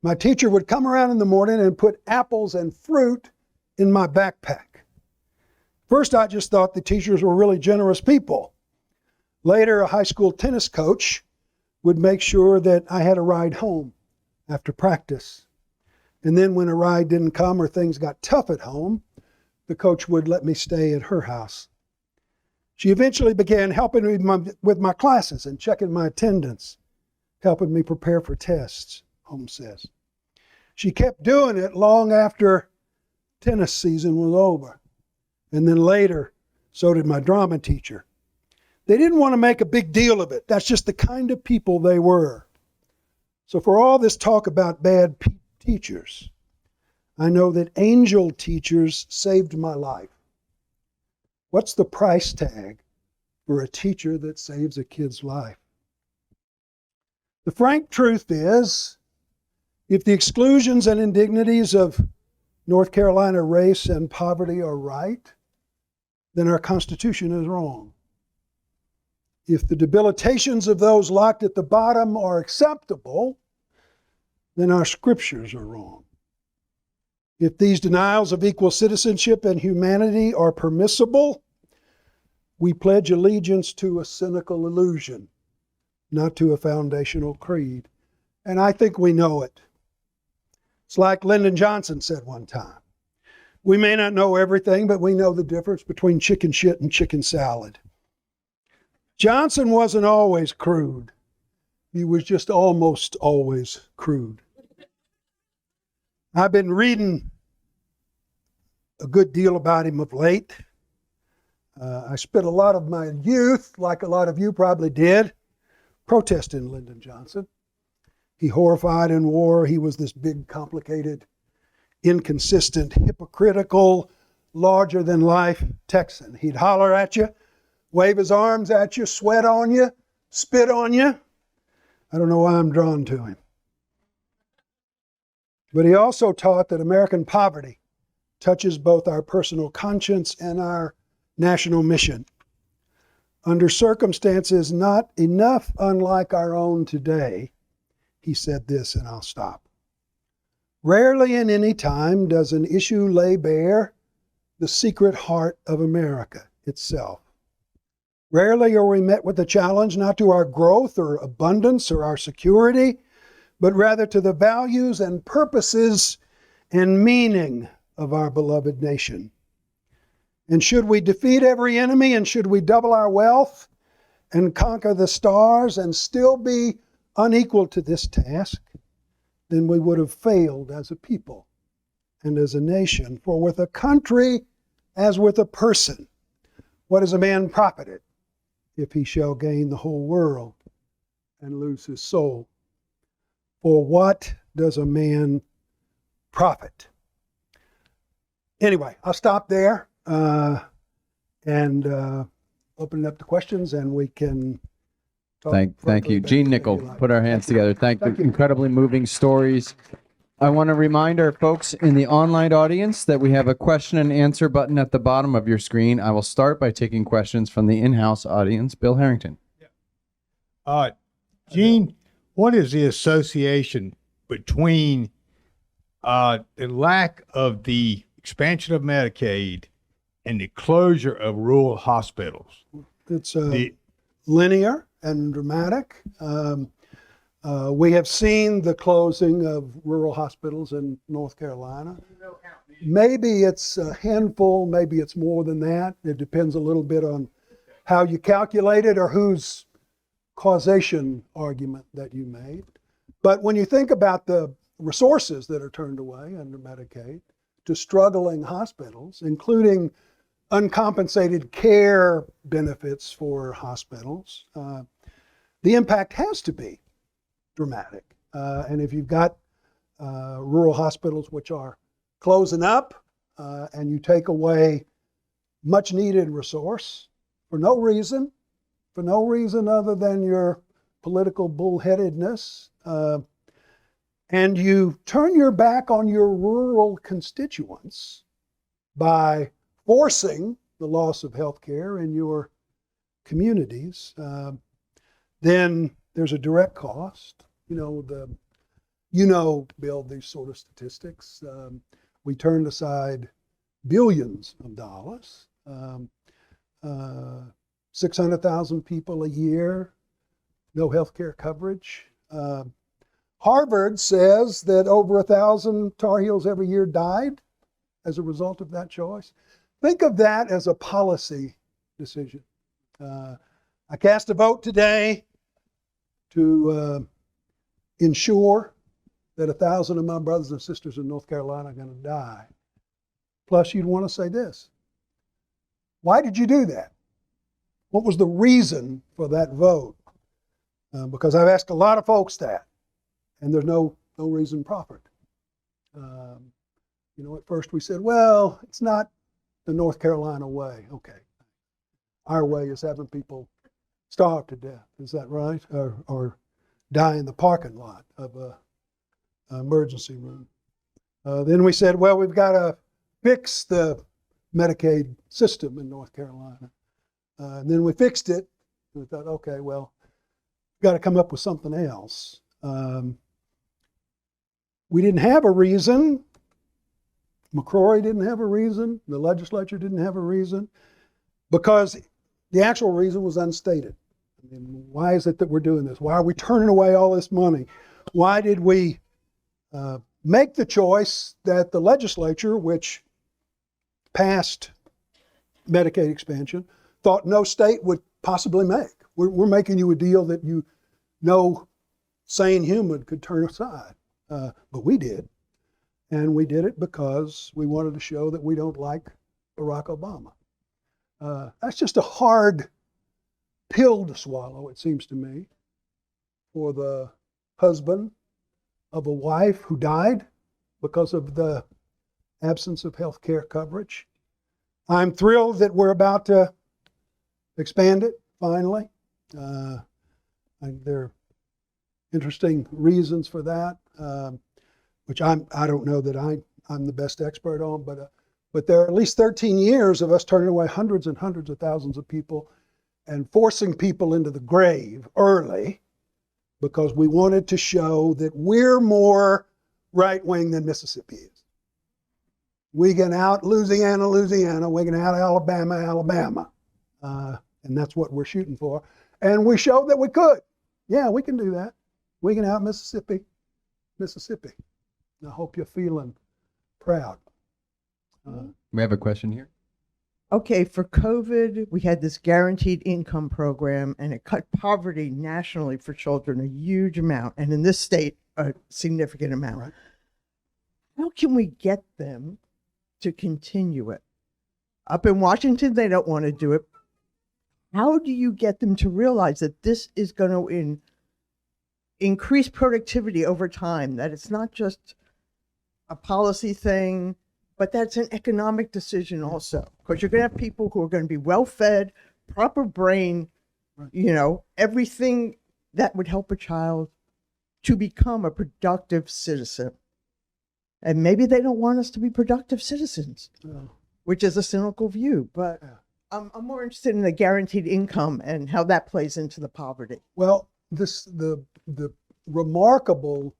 B: My teacher would come around in the morning and put apples and fruit in my backpack. First, I just thought the teachers were really generous people. Later, a high school tennis coach would make sure that I had a ride home after practice. And then when a ride didn't come or things got tough at home, the coach would let me stay at her house. She eventually began helping me with my classes and checking my attendance, helping me prepare for tests, Holmes says. She kept doing it long after tennis season was over. And then later, so did my drama teacher. They didn't want to make a big deal of it. That's just the kind of people they were. So for all this talk about bad teachers, I know that angel teachers saved my life. What's the price tag for a teacher that saves a kid's life? The frank truth is, if the exclusions and indignities of North Carolina race and poverty are right, then our Constitution is wrong. If the debilitations of those locked at the bottom are acceptable, then our scriptures are wrong. If these denials of equal citizenship and humanity are permissible, we pledge allegiance to a cynical illusion, not to a foundational creed. And I think we know it. It's like Lyndon Johnson said one time. We may not know everything, but we know the difference between chicken shit and chicken salad. Johnson wasn't always crude. He was just almost always crude. I've been reading a good deal about him of late. I spent a lot of my youth, like a lot of you probably did, protesting Lyndon Johnson. He horrified in war. He was this big, complicated, inconsistent, hypocritical, larger-than-life Texan. He'd holler at you, wave his arms at you, sweat on you, spit on you. I don't know why I'm drawn to him. But he also taught that American poverty touches both our personal conscience and our national mission. Under circumstances not enough unlike our own today, he said this, and I'll stop. Rarely in any time does an issue lay bare the secret heart of America itself. Rarely are we met with a challenge not to our growth or abundance or our security, but rather to the values and purposes and meaning of our beloved nation. And should we defeat every enemy, and should we double our wealth and conquer the stars and still be unequal to this task, then we would have failed as a people and as a nation. For with a country as with a person, what is a man profited if he shall gain the whole world and lose his soul? For what does a man profit? Anyway, I'll stop there and open it up to questions, and we can talk.
A: Thank you.
B: further
A: Gene
B: about
A: Nichol,
B: anything you like.
A: put our hands together. Thank you. Incredibly moving stories. I want to remind our folks in the online audience that we have a question and answer button at the bottom of your screen. I will start by taking questions from the in-house audience. Bill Harrington.
C: Gene, what is the association between the lack of the expansion of Medicaid and the closure of rural hospitals?
B: It's linear and dramatic. We have seen the closing of rural hospitals in North Carolina. Maybe it's a handful, maybe it's more than that. It depends a little bit on how you calculate it or whose causation argument that you made. But when you think about the resources that are turned away under Medicaid to struggling hospitals, including uncompensated care benefits for hospitals, the impact has to be dramatic. And if you've got rural hospitals which are closing up and you take away much needed resource for no reason other than your political bullheadedness, and you turn your back on your rural constituents by forcing the loss of health care in your communities, then there's a direct cost. Bill, these sort of statistics. We turned aside billions of dollars, 600,000 people a year, no health care coverage. Harvard says that over 1,000 Tar Heels every year died as a result of that choice. Think of that as a policy decision. I cast a vote today to ensure that 1,000 of my brothers and sisters in North Carolina are going to die. Plus, you'd want to say this. Why did you do that? What was the reason for that vote? Because I've asked a lot of folks that, and there's no reason proffered. At first we said, well, it's not the North Carolina way. Okay. Our way is having people starve to death. Is that right? Or die in the parking lot of an emergency room. Then we said, well, we've got to fix the Medicaid system in North Carolina. And then we fixed it. And we thought, okay, well, we've got to come up with something else. We didn't have a reason. McCrory didn't have a reason. The legislature didn't have a reason, because the actual reason was unstated. I mean, why is it that we're doing this? Why are we turning away all this money? Why did we make the choice that the legislature, which passed Medicaid expansion, thought no state would possibly make? We're making you a deal that no sane human could turn aside. But we did. And we did it because we wanted to show that we don't like Barack Obama. That's just a hard pill to swallow, it seems to me, for the husband of a wife who died because of the absence of health care coverage. I'm thrilled that we're about to expand it, finally. There are interesting reasons for that, which I don't know that I'm the best expert on, but there are at least 13 years of us turning away hundreds and hundreds of thousands of people and forcing people into the grave early because we wanted to show that we're more right-wing than Mississippi is. We get out Louisiana, we get out Alabama, and that's what we're shooting for. And we showed that we could. Yeah, we can do that. We can out Mississippi. I hope you're feeling proud.
A: We have a question here.
D: Okay, for COVID, we had this guaranteed income program, and it cut poverty nationally for children a huge amount, and in this state, a significant amount.
B: Right.
D: How can we get them to continue it? Up in Washington, they don't want to do it. How do you get them to realize that this is going to increase productivity over time, that it's not just a policy thing, but that's an economic decision also? Because you're going to have people who are going to be well-fed, proper brain, everything that would help a child to become a productive citizen. And maybe they don't want us to be productive citizens, which is a cynical view. But I'm more interested in the guaranteed income and how that plays into the poverty.
B: Well, the remarkable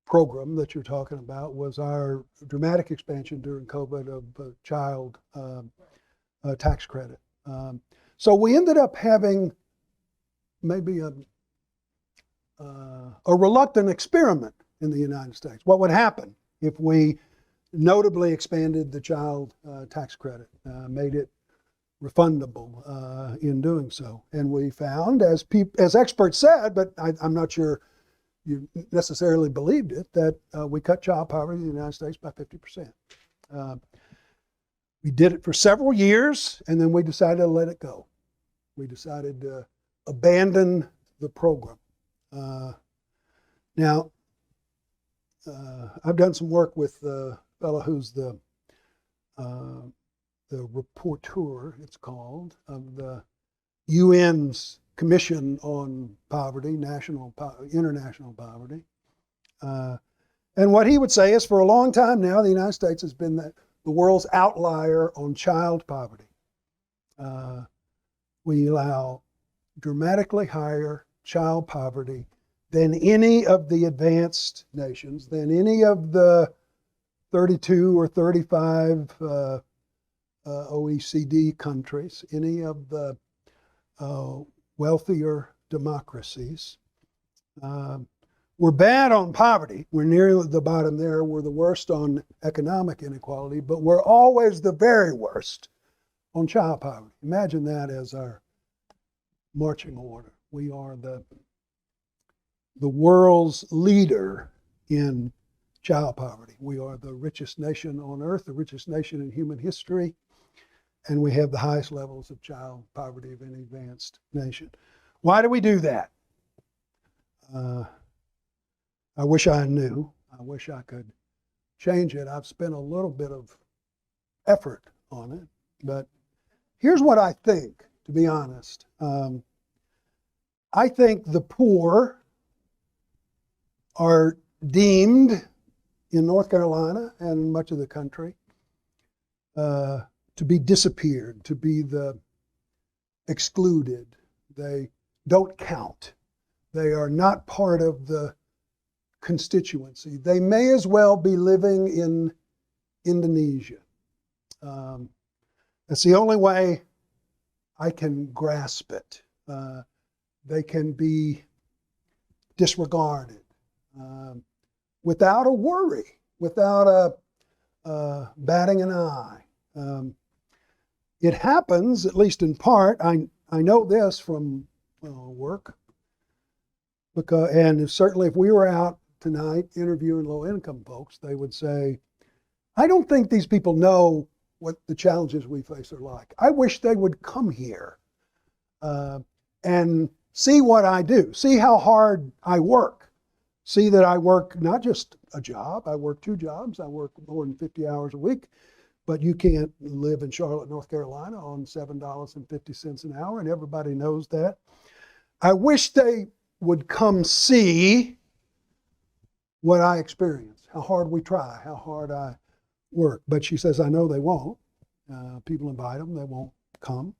B: program that you're talking about was our dramatic expansion during COVID of child tax credit. So we ended up having maybe a reluctant experiment in the United States. What would happen if we notably expanded the child tax credit, made it refundable in doing so? And we found, as experts said, but I'm not sure you necessarily believed it, that we cut child poverty in the United States by 50%. We did it for several years, and then we decided to let it go. We decided to abandon the program. Now, I've done some work with the fellow who's the rapporteur, it's called, of the UN's Commission on Poverty, international poverty. And what he would say is, for a long time now, the United States has been the world's outlier on child poverty. We allow dramatically higher child poverty than any of the advanced nations, than any of the 32 or 35 OECD countries, any of the wealthier democracies. We're bad on poverty. We're near the bottom there. We're the worst on economic inequality, but we're always the very worst on child poverty. Imagine that as our marching order. We are the world's leader in child poverty. We are the richest nation on earth, the richest nation in human history, and we have the highest levels of child poverty of any advanced nation. Why do we do that? I wish I knew. I wish I could change it. I've spent a little bit of effort on it, but here's what I think, to be honest. I think the poor are deemed in North Carolina and much of the country to be disappeared, to be the excluded. They don't count. They are not part of the constituency. They may as well be living in Indonesia. That's the only way I can grasp it. They can be disregarded without a worry, without a batting an eye. It happens, at least in part. I know this from work, and certainly if we were out tonight interviewing low-income folks, they would say, I don't think these people know what the challenges we face are like. I wish they would come here and see what I do, see how hard I work, see that I work not just a job, I work 2 jobs, I work more than 50 hours a week, but you can't live in Charlotte, North Carolina on $7.50 an hour, and everybody knows that. I wish they would come see what I experience, how hard we try, how hard I work. But she says, I know they won't. People invite them, they won't come.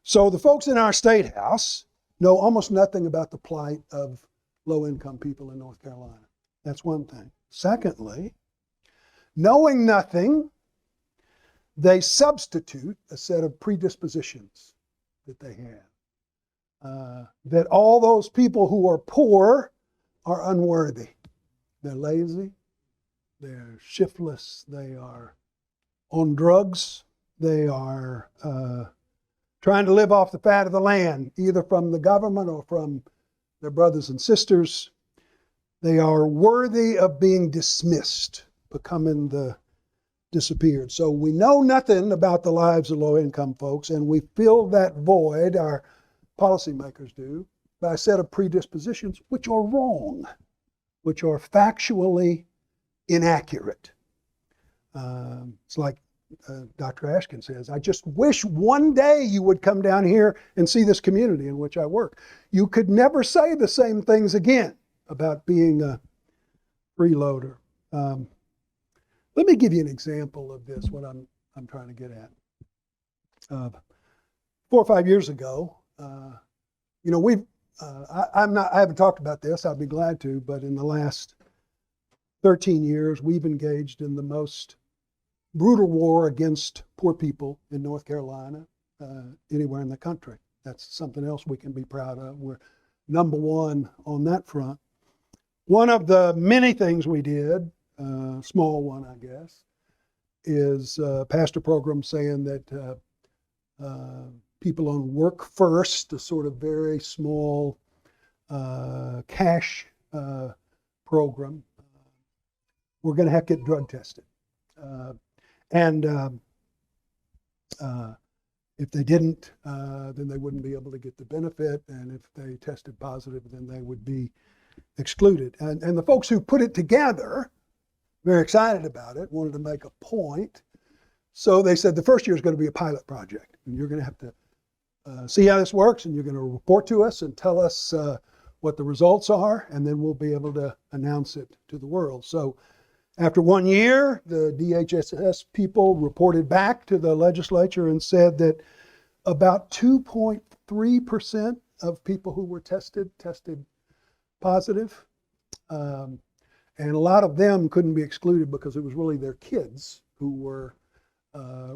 B: So the folks in our State House know almost nothing about the plight of low-income people in North Carolina. That's one thing. Secondly, knowing nothing, they substitute a set of predispositions that they have. That all those people who are poor are unworthy. They're lazy, they're shiftless, they are on drugs, they are trying to live off the fat of the land, either from the government or from their brothers and sisters. They are worthy of being dismissed, becoming the disappeared. So we know nothing about the lives of low-income folks, and we fill that void, our policymakers do, by a set of predispositions which are wrong, which are factually inaccurate. It's like Dr. Ashkin says, I just wish one day you would come down here and see this community in which I work. You could never say the same things again about being a freeloader. Let me give you an example of this, what I'm trying to get at. 4 or 5 years ago, I haven't talked about this, I'd be glad to, but in the last 13 years, we've engaged in the most brutal war against poor people in North Carolina, anywhere in the country. That's something else we can be proud of. We're number one on that front. One of the many things we did, small one, I guess, is passed a program saying that people on Work First, a sort of very small cash program, we're going to have to get drug tested. If they didn't, then they wouldn't be able to get the benefit. And if they tested positive, then they would be excluded. And the folks who put it together, very excited about it, wanted to make a point. So they said the first year is going to be a pilot project. And you're going to have to see how this works, and you're going to report to us and tell us what the results are, and then we'll be able to announce it to the world. So after 1 year, the DHS people reported back to the legislature and said that about 2.3% of people who were tested positive. And a lot of them couldn't be excluded because it was really their kids who were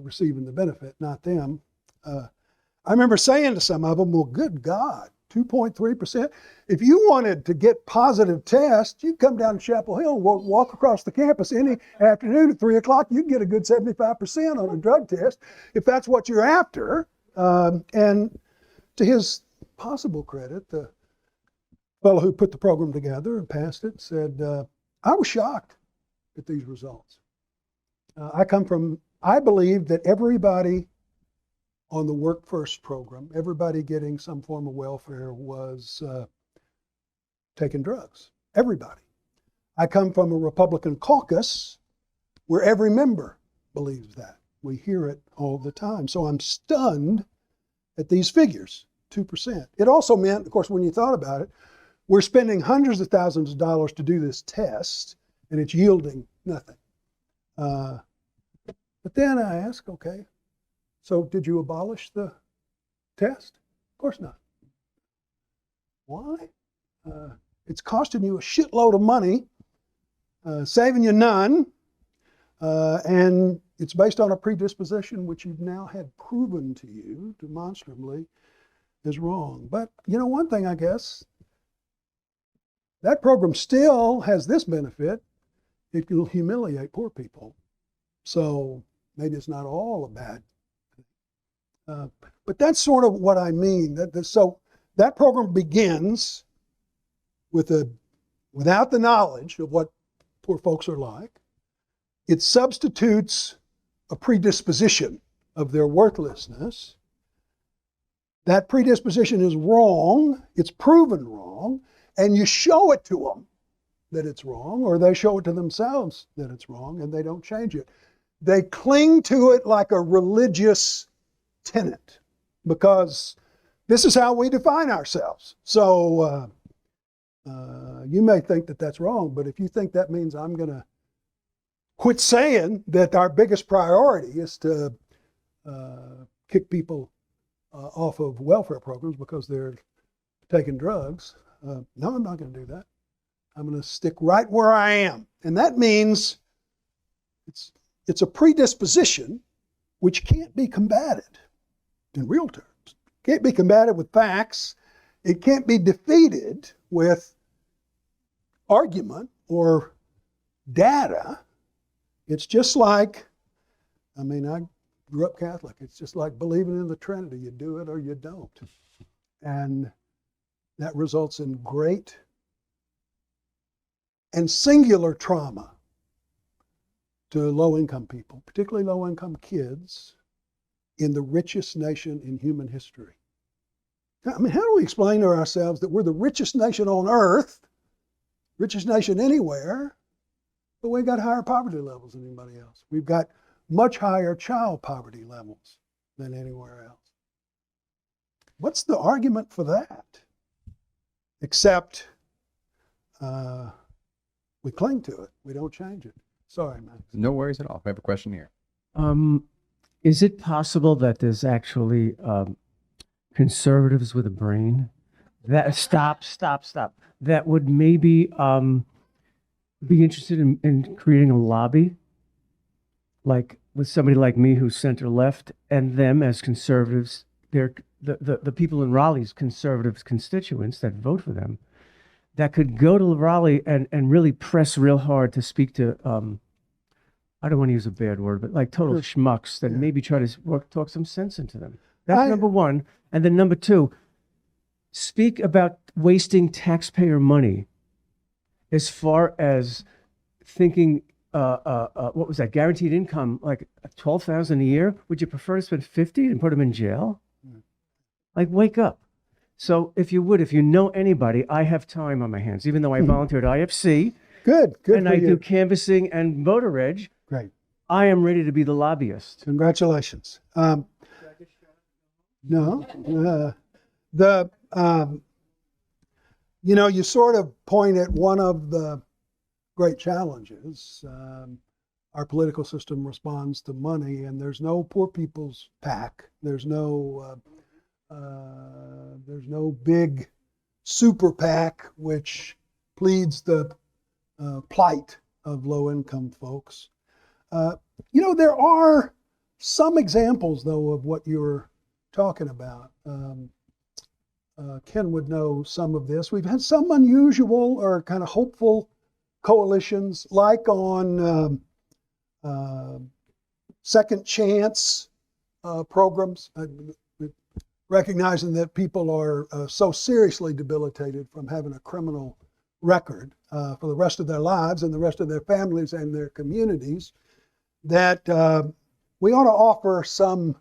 B: receiving the benefit, not them. I remember saying to some of them, well, good God, 2.3%. If you wanted to get positive tests, you'd come down to Chapel Hill and walk across the campus any afternoon at 3 o'clock. You'd get a good 75% on a drug test if that's what you're after. And to his possible credit, the fellow who put the program together and passed it said, I was shocked at these results. I believe that everybody on the Work First program, everybody getting some form of welfare was taking drugs. Everybody. I come from a Republican caucus where every member believes that. We hear it all the time. So I'm stunned at these figures, 2%. It also meant, of course, when you thought about it, we're spending hundreds of thousands of dollars to do this test, and it's yielding nothing. But then I ask, okay, so did you abolish the test? Of course not. Why? It's costing you a shitload of money, saving you none, and it's based on a predisposition which you've now had proven to you demonstrably is wrong. But you know, one thing, I guess, that program still has this benefit. It will humiliate poor people. So maybe it's not all a bad thing. But that's sort of what I mean. So that program begins without the knowledge of what poor folks are like. It substitutes a predisposition of their worthlessness. That predisposition is wrong. It's proven wrong. And you show it to them that it's wrong, or they show it to themselves that it's wrong, and they don't change it. They cling to it like a religious tenet because this is how we define ourselves. So you may think that that's wrong, but if you think that means I'm going to quit saying that our biggest priority is to kick people off of welfare programs because they're taking drugs, no, I'm not going to do that. I'm going to stick right where I am. And that means it's a predisposition which can't be combated in real terms. Can't be combated with facts. It can't be defeated with argument or data. It's just like, I grew up Catholic. It's just like believing in the Trinity. You do it or you don't. And that results in great and singular trauma to low-income people, particularly low-income kids, in the richest nation in human history. I mean, how do we explain to ourselves that we're the richest nation on earth, richest nation anywhere, but we've got higher poverty levels than anybody else? We've got much higher child poverty levels than anywhere else. What's the argument for that? Except we cling to it. We don't change it. Sorry, Max.
A: No worries at all. I have a question here.
E: Is it possible that there's actually conservatives with a brain that stop, that would maybe be interested in creating a lobby, like with somebody like me who's center left, and them as conservatives, they're the people in Raleigh's conservative constituents that vote for them, that could go to Raleigh and really press real hard to speak to I don't want to use a bad word, but like total schmucks that maybe try to talk some sense into them. That's number one. And then number two, speak about wasting taxpayer money as far as thinking, what was that, guaranteed income, like $12,000 a year? Would you prefer to spend 50 and put them in jail? Like, wake up. So if you know anybody, I have time on my hands, even though I volunteered at IFC.
B: Good.
E: And I do canvassing and voter reg.
B: Great.
E: I am ready to be the lobbyist.
B: Congratulations. No. You sort of point at one of the great challenges. Our political system responds to money, and there's no poor people's PAC. There's no big super PAC which pleads the plight of low-income folks. There are some examples, though, of what you're talking about. Ken would know some of this. We've had some unusual or kind of hopeful coalitions, like on second chance programs, recognizing that people are so seriously debilitated from having a criminal record for the rest of their lives and the rest of their families and their communities, that we ought to offer some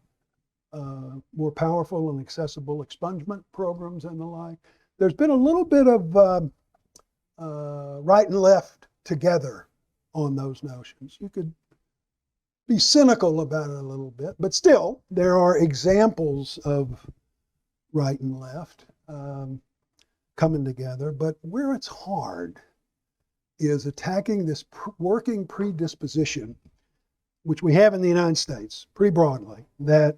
B: more powerful and accessible expungement programs and the like. There's been a little bit of right and left together on those notions. You could be cynical about it a little bit, but still, there are examples of right and left coming together. But where it's hard is attacking this working predisposition, which we have in the United States pretty broadly, that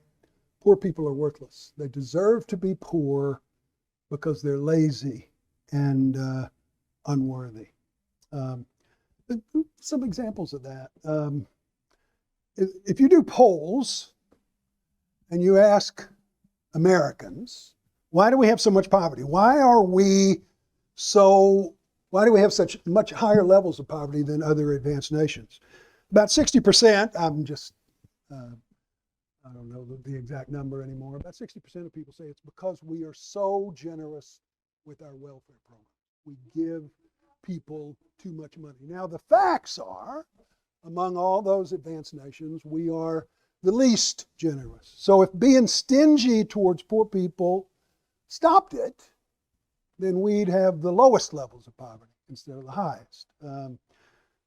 B: poor people are worthless. They deserve to be poor because they're lazy and unworthy. Some examples of that. If you do polls and you ask Americans, why do we have so much poverty? Why do we have such much higher levels of poverty than other advanced nations? About 60%, I don't know the exact number anymore, about 60% of people say it's because we are so generous with our welfare programs. We give people too much money. Now, the facts are, among all those advanced nations, we are the least generous. So if being stingy towards poor people stopped it, then we'd have the lowest levels of poverty instead of the highest.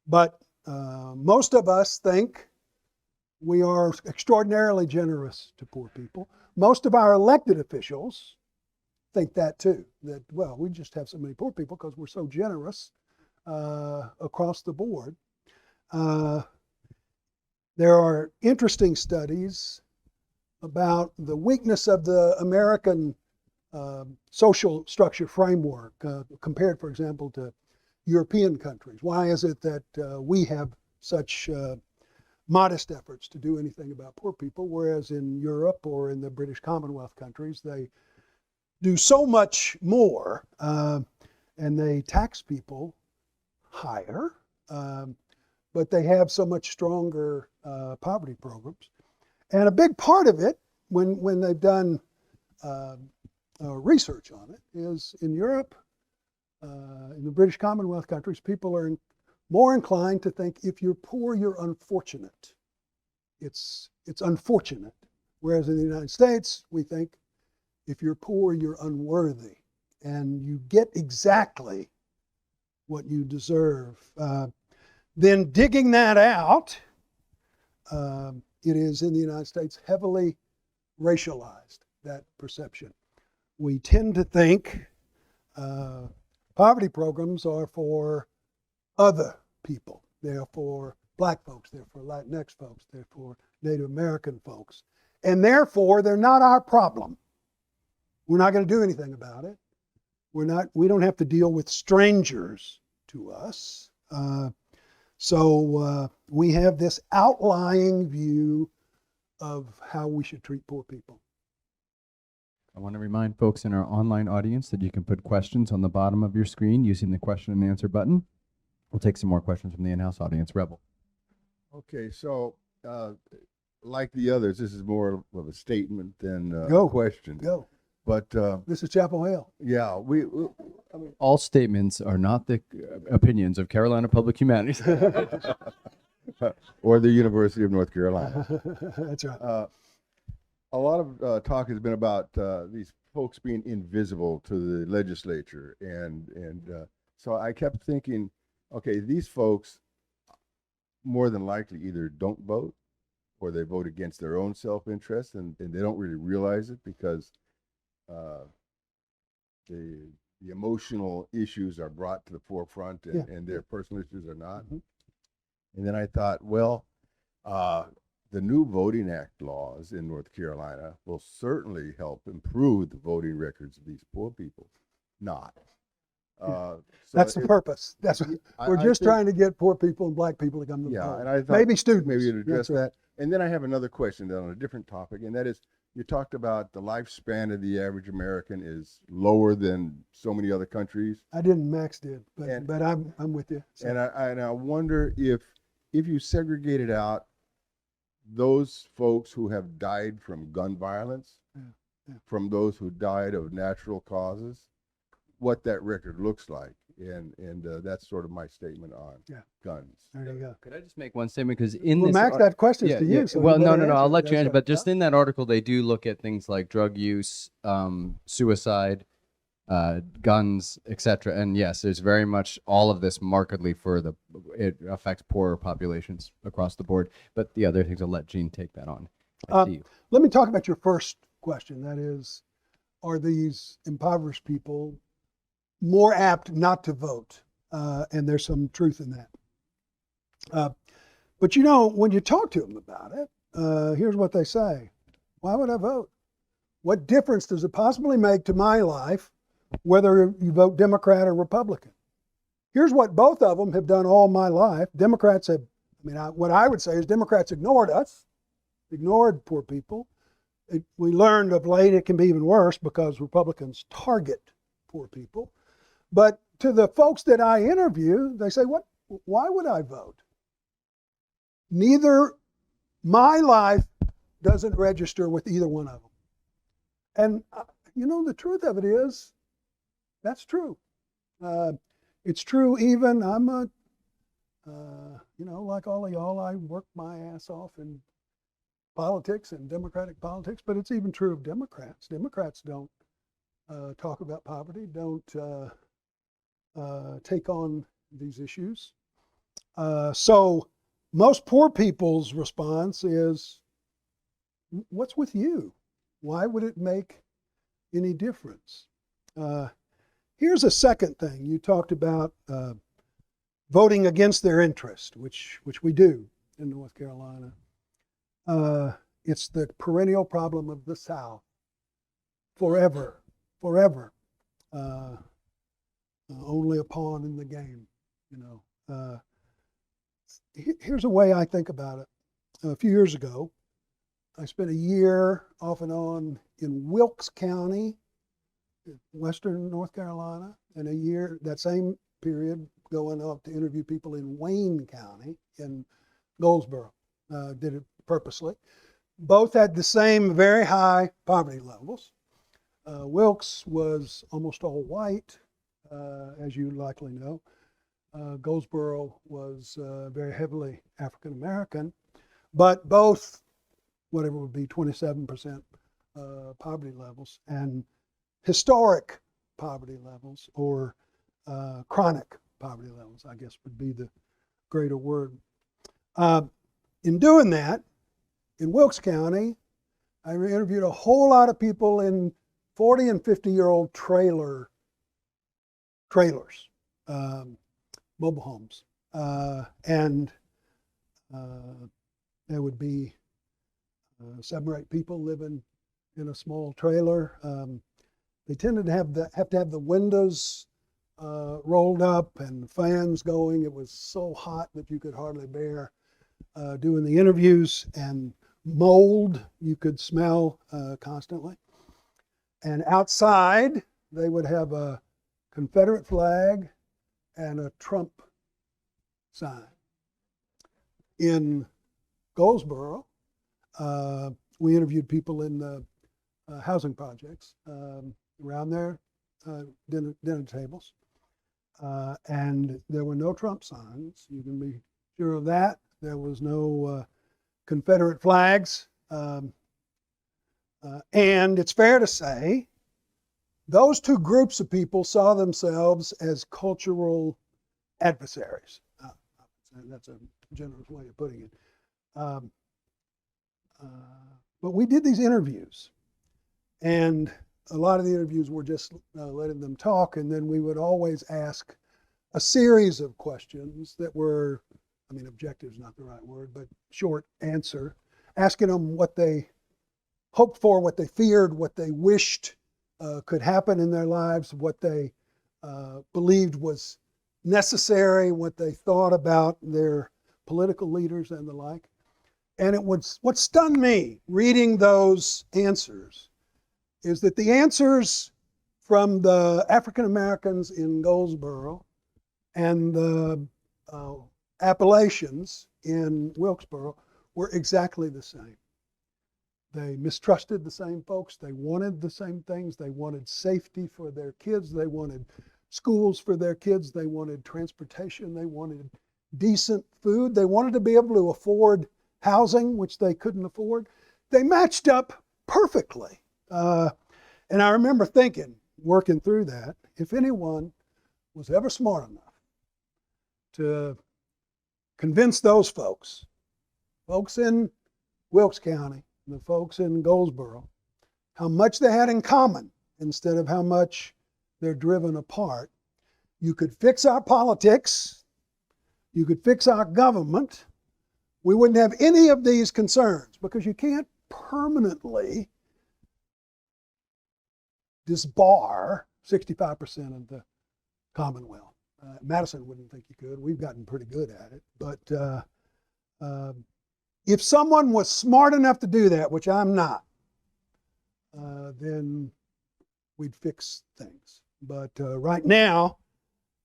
B: But most of us think we are extraordinarily generous to poor people. Most of our elected officials think that too, that, well, we just have so many poor people because we're so generous across the board. There are interesting studies about the weakness of the American social structure framework compared, for example, to European countries. Why is it that we have such modest efforts to do anything about poor people, whereas in Europe or in the British Commonwealth countries, they do so much more and they tax people higher, but they have so much stronger poverty programs. And a big part of it, when they've done research on it, is in Europe, in the British Commonwealth countries, people are more inclined to think if you're poor, you're unfortunate. It's unfortunate. Whereas in the United States, we think if you're poor, you're unworthy, and you get exactly what you deserve. Then digging that out, it is in the United States heavily racialized, that perception. We tend to think poverty programs are for other people. They're for Black folks, they're for Latinx folks, they're for Native American folks. And therefore, they're not our problem. We're not going to do anything about it. We don't have to deal with strangers to us. So we have this outlying view of how we should treat poor people.
A: I want to remind folks in our online audience that you can put questions on the bottom of your screen using the question and answer button. We'll take some more questions from the in-house audience. Rebel.
F: Okay, so like the others, this is more of a statement than
B: Go.
F: a question.
B: Go.
F: But
B: This is Chapel Hill.
F: yeah,
A: All statements are not the opinions of Carolina Public Humanities.
F: or the University of North Carolina.
B: That's right.
F: A lot of talk has been about these folks being invisible to the legislature, and so I kept thinking, okay, these folks more than likely either don't vote or they vote against their own self-interest, and they don't really realize it because the emotional issues are brought to the forefront, and their personal issues are not.
B: Mm-hmm.
F: And then I thought, well, the new Voting Act laws in North Carolina will certainly help improve the voting records of these poor people. Not. So
B: That's the purpose. That's what, we're
F: I
B: just
F: think-
B: trying to get poor people and Black people to come to the
F: Yeah,
B: polls.
F: and I thought
B: maybe students.
F: maybe you'd address
B: That's right.
F: that. And then I have another question on a different topic, and that is, you talked about the lifespan of the average American is lower than so many other countries.
B: I didn't. Max did, but
F: And-
B: I'm with you. So,
F: And I wonder if you segregated out those folks who have died from gun violence,
B: Yeah.
F: from those who died of natural causes, what that record looks like. And that's sort of my statement on
B: Yeah.
F: guns.
B: there you go.
A: Could I just make one statement? Because in
B: Well,
A: this
B: Max, that question's to you. So you
A: well, no,
B: better
A: I'll
B: answer it.
A: let you
B: That's
A: answer.
B: right.
A: But just in that article, they do look at things like drug use, suicide, guns, etc. And yes, there's very much all of this markedly it affects poorer populations across the board. But the other things, I'll let Gene take that on. I see you.
B: Let me talk about your first question. That is, are these impoverished people more apt not to vote? And there's some truth in that. But when you talk to them about it, here's what they say. Why would I vote? What difference does it possibly make to my life whether you vote Democrat or Republican? Here's what both of them have done all my life. Democrats have, what I would say is Democrats ignored us, ignored poor people. We learned of late it can be even worse because Republicans target poor people. But to the folks that I interview, they say, why would I vote? My life doesn't register with either one of them. And the truth of it is, that's true. It's true even, like all of y'all, I work my ass off in politics and Democratic politics, but it's even true of Democrats. Democrats don't talk about poverty, don't take on these issues. So most poor people's response is, what's with you? Why would it make any difference? Here's a second thing. You talked about voting against their interest, which we do in North Carolina. It's the perennial problem of the South. Forever. Only a pawn in the game, Here's a way I think about it. A few years ago, I spent a year off and on in Wilkes County, western North Carolina, and a year, that same period, going off to interview people in Wayne County in Goldsboro. Did it purposely. Both had the same very high poverty levels. Wilkes was almost all white, as you likely know. Goldsboro was very heavily African American, but both, whatever would be 27% poverty levels and historic poverty levels, or chronic poverty levels, I guess would be the greater word. In doing that, in Wilkes County, I interviewed a whole lot of people in 40 and 50-year-old trailers, mobile homes. And there would be 7 or 8 people living in a small trailer. They tended to have to have the windows rolled up and fans going. It was so hot that you could hardly bear doing the interviews, and mold you could smell constantly. And outside, they would have a Confederate flag and a Trump sign. In Goldsboro, we interviewed people in the housing projects around their dinner tables. And there were no Trump signs. You can be sure of that. There was no Confederate flags. And it's fair to say those two groups of people saw themselves as cultural adversaries. That's a generous way of putting it. But we did these interviews, and a lot of the interviews were just letting them talk, and then we would always ask a series of questions that were, objective is not the right word, but short answer, asking them what they hoped for, what they feared, what they wished could happen in their lives, what they believed was necessary, what they thought about their political leaders and the like. And what stunned me reading those answers is that the answers from the African Americans in Goldsboro and the Appalachians in Wilkesboro were exactly the same. They mistrusted the same folks. They wanted the same things. They wanted safety for their kids. They wanted schools for their kids. They wanted transportation. They wanted decent food. They wanted to be able to afford housing, which they couldn't afford. They matched up perfectly. And I remember thinking, working through that, if anyone was ever smart enough to convince those folks in Wilkes County, the folks in Goldsboro, how much they had in common instead of how much they're driven apart, you could fix our politics, you could fix our government, we wouldn't have any of these concerns, because you can't permanently disbar 65% of the Commonwealth. Madison wouldn't think you could. We've gotten pretty good at it. But if someone was smart enough to do that, which I'm not, then we'd fix things. But right now,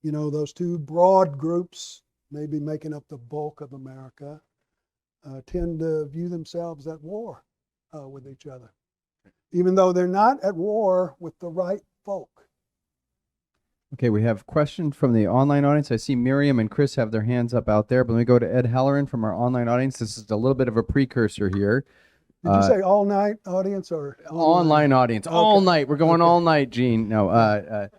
B: those two broad groups, maybe making up the bulk of America, tend to view themselves at war with each other, even though they're not at war with the right folk.
A: Okay, we have questions from the online audience. I see Miriam and Chris have their hands up out there, but let me go to Ed Halloran from our online audience. This is a little bit of a precursor here.
B: Did you say all night audience or
A: online audience?
B: Okay.
A: All night. We're going all night, Gene. No.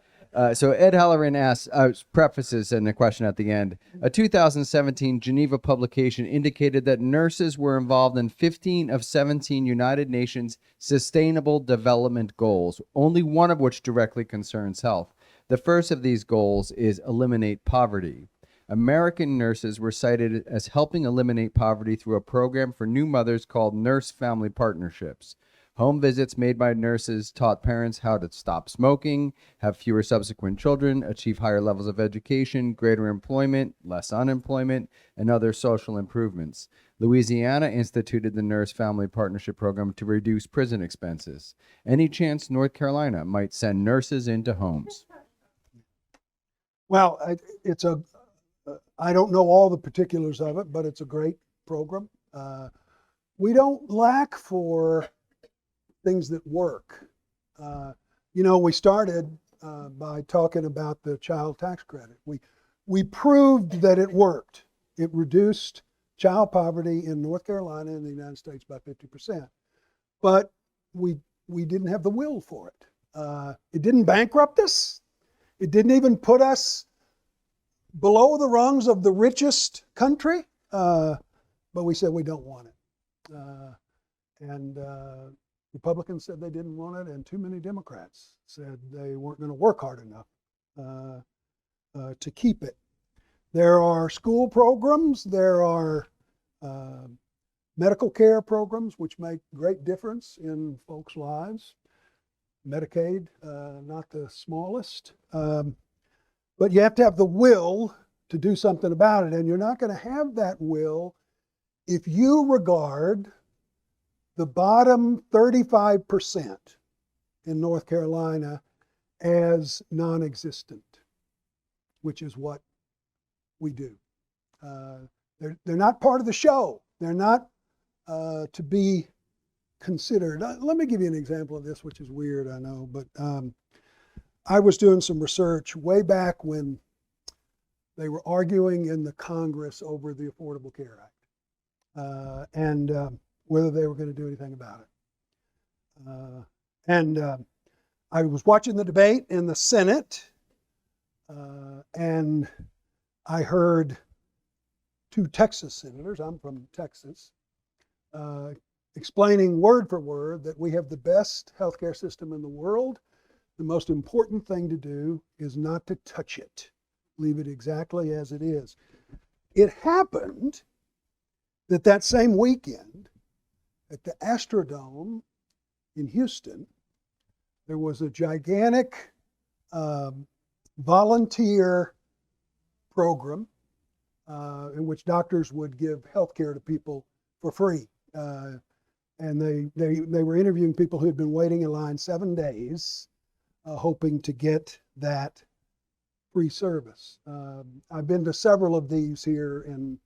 A: So Ed Halloran asks, prefaces and a question at the end. A 2017 Geneva publication indicated that nurses were involved in 15 of 17 United Nations Sustainable Development Goals, only one of which directly concerns health. The first of these goals is eliminate poverty. American nurses were cited as helping eliminate poverty through a program for new mothers called Nurse Family Partnerships. Home visits made by nurses taught parents how to stop smoking, have fewer subsequent children, achieve higher levels of education, greater employment, less unemployment, and other social improvements. Louisiana instituted the Nurse Family Partnership Program to reduce prison expenses. Any chance North Carolina might send nurses into homes?
B: Well, I don't know all the particulars of it, but it's a great program. We don't lack for things that work. We started by talking about the child tax credit. We we proved that it worked. It reduced child poverty in North Carolina and the United States by 50%. But we didn't have the will for it. It didn't bankrupt us. It didn't even put us below the rungs of the richest country. But we said we don't want it. And Republicans said they didn't want it, and too many Democrats said they weren't going to work hard enough to keep it. There are school programs, there are medical care programs which make great difference in folks' lives. Medicaid, not the smallest. But you have to have the will to do something about it, and you're not going to have that will if you regard the bottom 35% in North Carolina as non-existent, which is what we do. They're not part of the show. They're not to be considered. Let me give you an example of this, which is weird, I know, but I was doing some research way back when they were arguing in the Congress over the Affordable Care Act and whether they were going to do anything about it. I was watching the debate in the Senate, and I heard two Texas senators, I'm from Texas, explaining word for word that we have the best healthcare system in the world. The most important thing to do is not to touch it. Leave it exactly as it is. It happened that same weekend at the Astrodome in Houston, there was a gigantic volunteer program in which doctors would give health care to people for free. And they were interviewing people who had been waiting in line 7 days, hoping to get that free service. I've been to several of these here in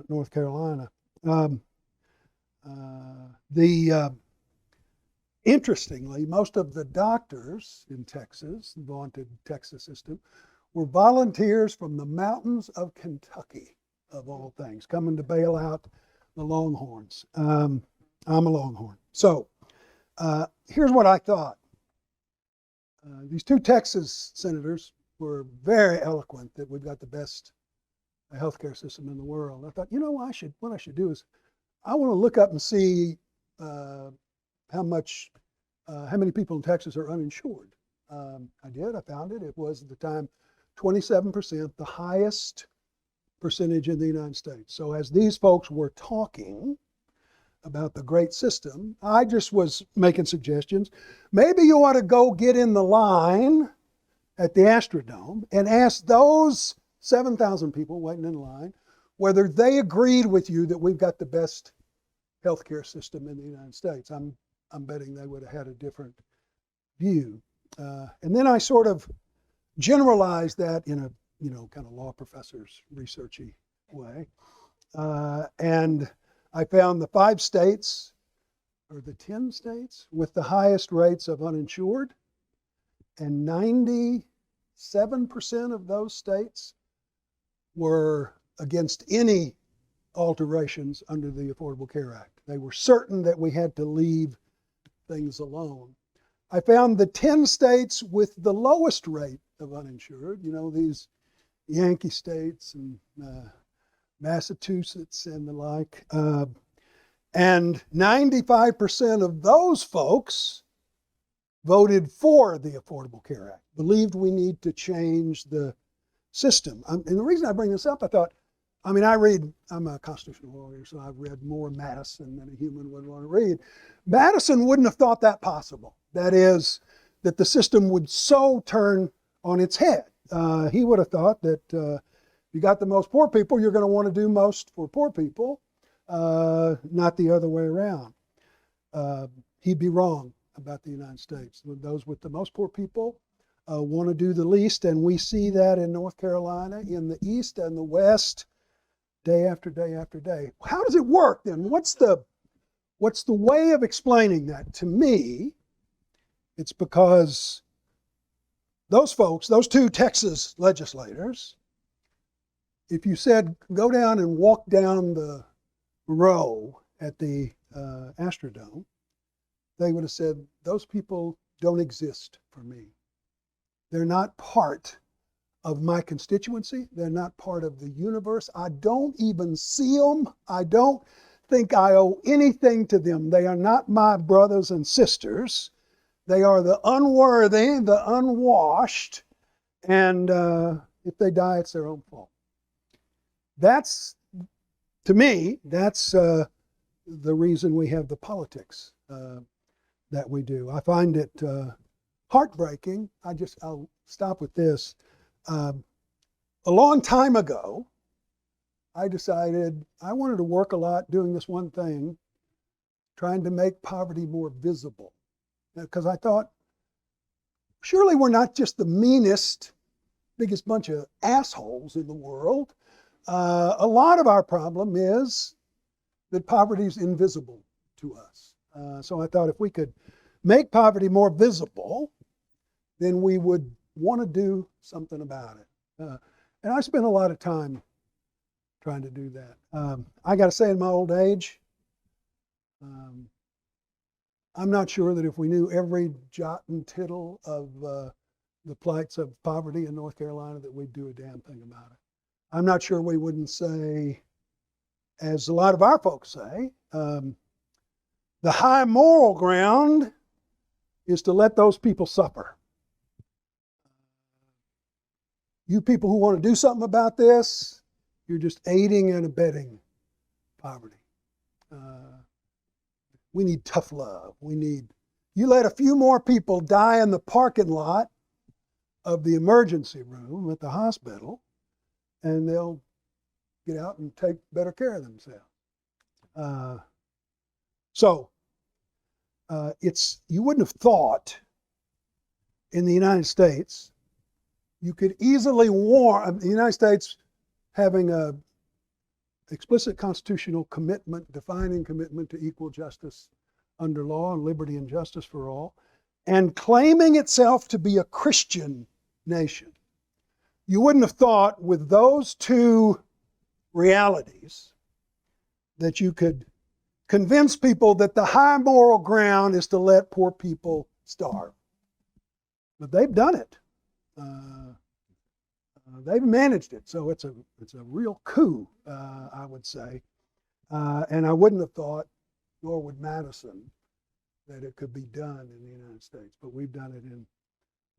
B: North Carolina. Interestingly, most of the doctors in Texas, the vaunted Texas system, were volunteers from the mountains of Kentucky, of all things, coming to bail out the Longhorns. I'm a Longhorn. So here's what I thought. These two Texas senators were very eloquent that we've got the best healthcare system in the world. I thought, you know, what I should do is I want to look up and see how many people in Texas are uninsured. I did. I found it. It was at the time 27%, the highest percentage in the United States. So as these folks were talking about the great system, I just was making suggestions. Maybe you ought to go get in the line at the Astrodome and ask those 7,000 people waiting in line whether they agreed with you that we've got the best healthcare system in the United States. I'm betting they would have had a different view. And then I sort of generalized that in a kind of law professor's researchy way. And I found the 5 states, or the 10 states, with the highest rates of uninsured, and 97% of those states were against any alterations under the Affordable Care Act. They were certain that we had to leave things alone. I found the 10 states with the lowest rate of uninsured, these Yankee states and Massachusetts and the like. And 95% of those folks voted for the Affordable Care Act, believed we need to change the system. And the reason I bring this up, I'm a constitutional lawyer, so I've read more Madison than a human would want to read. Madison wouldn't have thought that possible. That is, that the system would so turn on its head. He would have thought that if you got the most poor people, you're going to want to do most for poor people, not the other way around. He'd be wrong about the United States. Those with the most poor people want to do the least, and we see that in North Carolina, in the East and the West, day after day after day. How does it work then? What's the way of explaining that? To me, it's because those folks, those two Texas legislators, if you said, go down and walk down the row at the Astrodome, they would have said, those people don't exist for me. They're not part of my constituency. They're not part of the universe. I don't even see them. I don't think I owe anything to them. They are not my brothers and sisters. They are the unworthy, the unwashed, and if they die, it's their own fault. That's, to me, that's the reason we have the politics that we do. I find it heartbreaking. I'll stop with this. A long time ago, I decided I wanted to work a lot doing this one thing, trying to make poverty more visible. Because I thought, surely we're not just the meanest, biggest bunch of assholes in the world. A lot of our problem is that poverty is invisible to us. So I thought if we could make poverty more visible, then we would want to do something about it. And I spent a lot of time trying to do that. I got to say, in my old age, I'm not sure that if we knew every jot and tittle of the plights of poverty in North Carolina, that we'd do a damn thing about it. I'm not sure we wouldn't say, as a lot of our folks say, the high moral ground is to let those people suffer. You people who want to do something about this, you're just aiding and abetting poverty. We need tough love. You let a few more people die in the parking lot of the emergency room at the hospital, and they'll get out and take better care of themselves. You wouldn't have thought in the United States you could easily warn the United States having a explicit constitutional commitment, defining commitment to equal justice under law and liberty and justice for all, and claiming itself to be a Christian nation. You wouldn't have thought with those two realities that you could convince people that the high moral ground is to let poor people starve. But they've done it. They've managed it. So it's a real coup, I would say. And I wouldn't have thought, nor would Madison, that it could be done in the United States. But we've done it in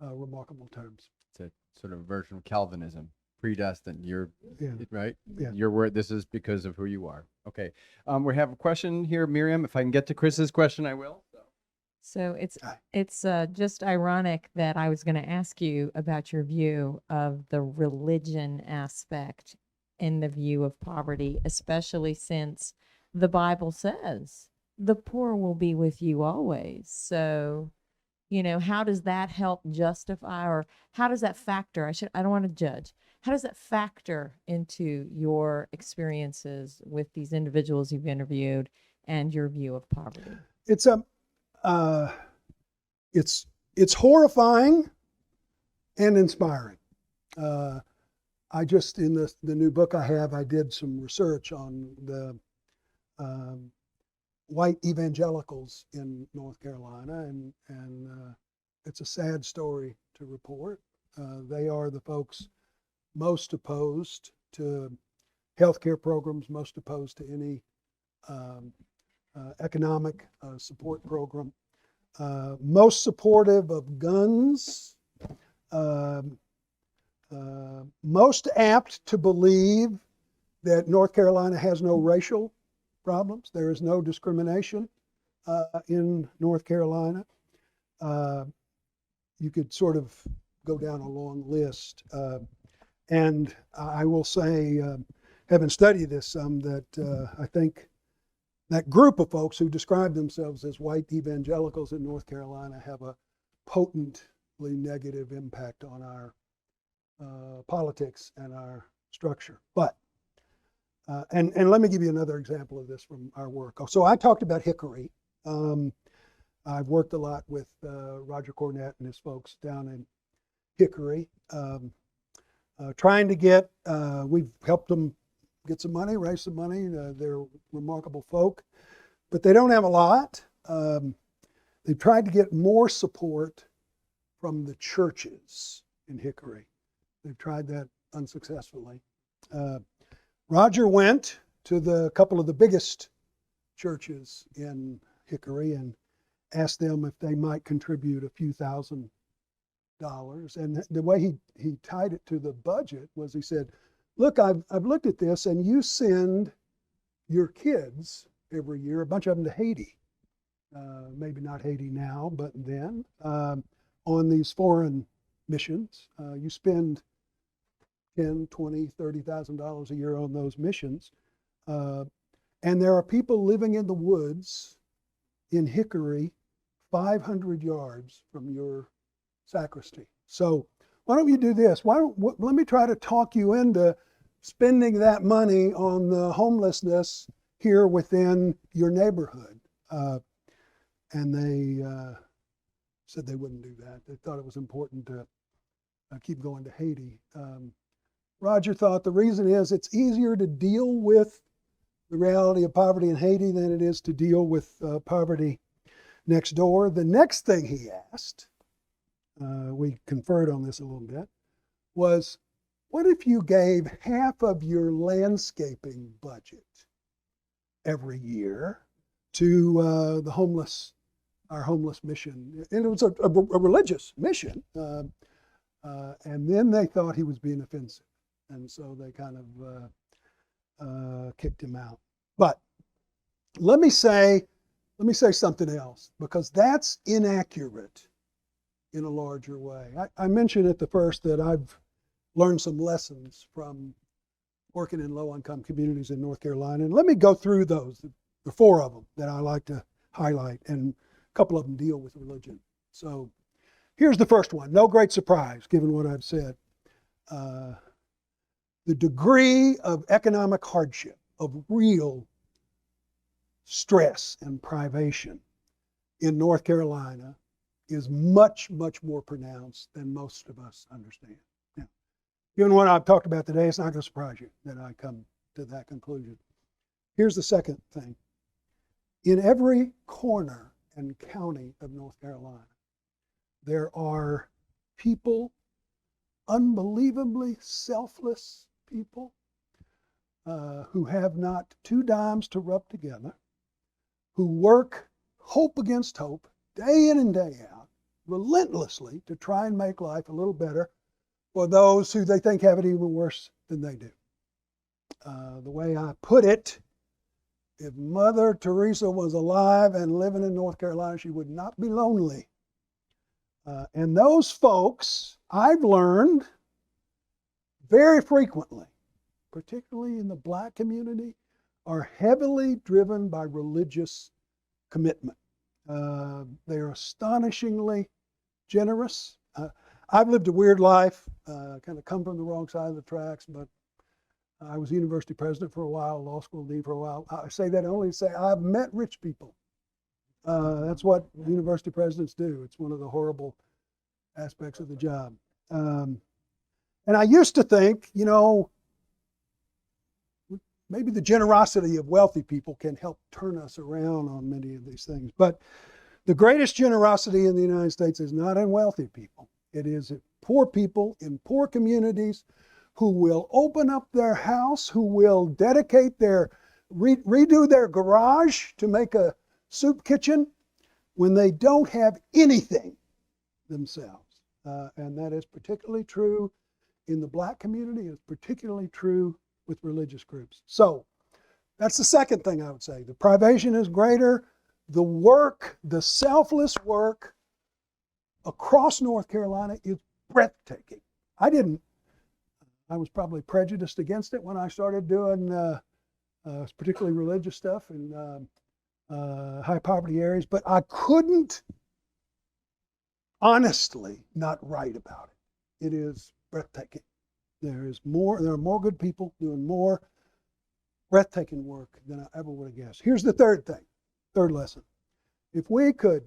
B: remarkable terms.
A: It's a sort of version of Calvinism, predestined. You're right.
B: Yeah.
A: You're where this is because of who you are. Okay. We have a question here, Miriam. If I can get to Chris's question, I will.
G: So it's just ironic that I was going to ask you about your view of the religion aspect in the view of poverty, especially since the Bible says the poor will be with you always. So, how does that help justify, or how does that factor? I don't want to judge. How does that factor into your experiences with these individuals you've interviewed and your view of poverty?
B: It's horrifying and inspiring. I just, in the new book I have, I did some research on the white evangelicals in North Carolina, and it's a sad story to report. They are the folks most opposed to healthcare programs, most opposed to any economic support program, most supportive of guns, most apt to believe that North Carolina has no racial problems. There is no discrimination in North Carolina. You could sort of go down a long list. And I will say, having studied this some, that I think that group of folks who describe themselves as white evangelicals in North Carolina have a potently negative impact on our politics and our structure. But, and let me give you another example of this from our work. So I talked about Hickory. I've worked a lot with Roger Cornett and his folks down in Hickory. trying to get, we've helped them get some money, raise some money. They're remarkable folk, but they don't have a lot. They've tried to get more support from the churches in Hickory. They've tried that unsuccessfully. Roger went to the couple of the biggest churches in Hickory and asked them if they might contribute a few $1,000s. And the way he tied it to the budget was he said, look, I've looked at this, and you send your kids every year, a bunch of them to Haiti. Maybe not Haiti now, but then, on these foreign missions. You spend $10, $20, $30,000 a year on those missions. And there are people living in the woods in Hickory, 500 yards from your sacristy. So why don't you do this? Let me try to talk you into spending that money on the homelessness here within your neighborhood. And they said they wouldn't do that. They thought it was important to keep going to Haiti. Roger thought the reason is it's easier to deal with the reality of poverty in Haiti than it is to deal with poverty next door. The next thing he asked, we conferred on this a little bit, was what if you gave half of your landscaping budget every year to the homeless, our homeless mission? And it was a religious mission. And then they thought he was being offensive. And so they kind of kicked him out. But let me say something else, because that's inaccurate in a larger way. I mentioned at the first that I've learned some lessons from working in low-income communities in North Carolina. And let me go through those, the 4 of them that I like to highlight, and a couple of them deal with religion. So here's the first one. No great surprise, given what I've said. The degree of economic hardship, of real stress and privation in North Carolina is much, much more pronounced than most of us understand. Now, given what I've talked about today, it's not going to surprise you that I come to that conclusion. Here's the second thing. In every corner and county of North Carolina, there are people, unbelievably selfless people, who have not 2 dimes to rub together, who work hope against hope, day in and day out, relentlessly to try and make life a little better for those who they think have it even worse than they do. The way I put it, if Mother Teresa was alive and living in North Carolina, she would not be lonely. And those folks, I've learned very frequently, particularly in the Black community, are heavily driven by religious commitment. They are astonishingly generous. I've lived a weird life, kind of come from the wrong side of the tracks, but I was university president for a while, law school dean for a while. I say that only to say I've met rich people. That's what university presidents do. It's one of the horrible aspects of the job. And I used to think, maybe the generosity of wealthy people can help turn us around on many of these things. But the greatest generosity in the United States is not in wealthy people. It is poor people in poor communities who will open up their house, who will dedicate redo their garage to make a soup kitchen when they don't have anything themselves. And that is particularly true in the Black community. It's particularly true with religious groups. So that's the second thing I would say. The privation is greater. The work, the selfless work across North Carolina is breathtaking. I was probably prejudiced against it when I started doing particularly religious stuff in high poverty areas, but I couldn't honestly not write about it. It is breathtaking. There are more good people doing more breathtaking work than I ever would have guessed. Here's the third lesson. If we could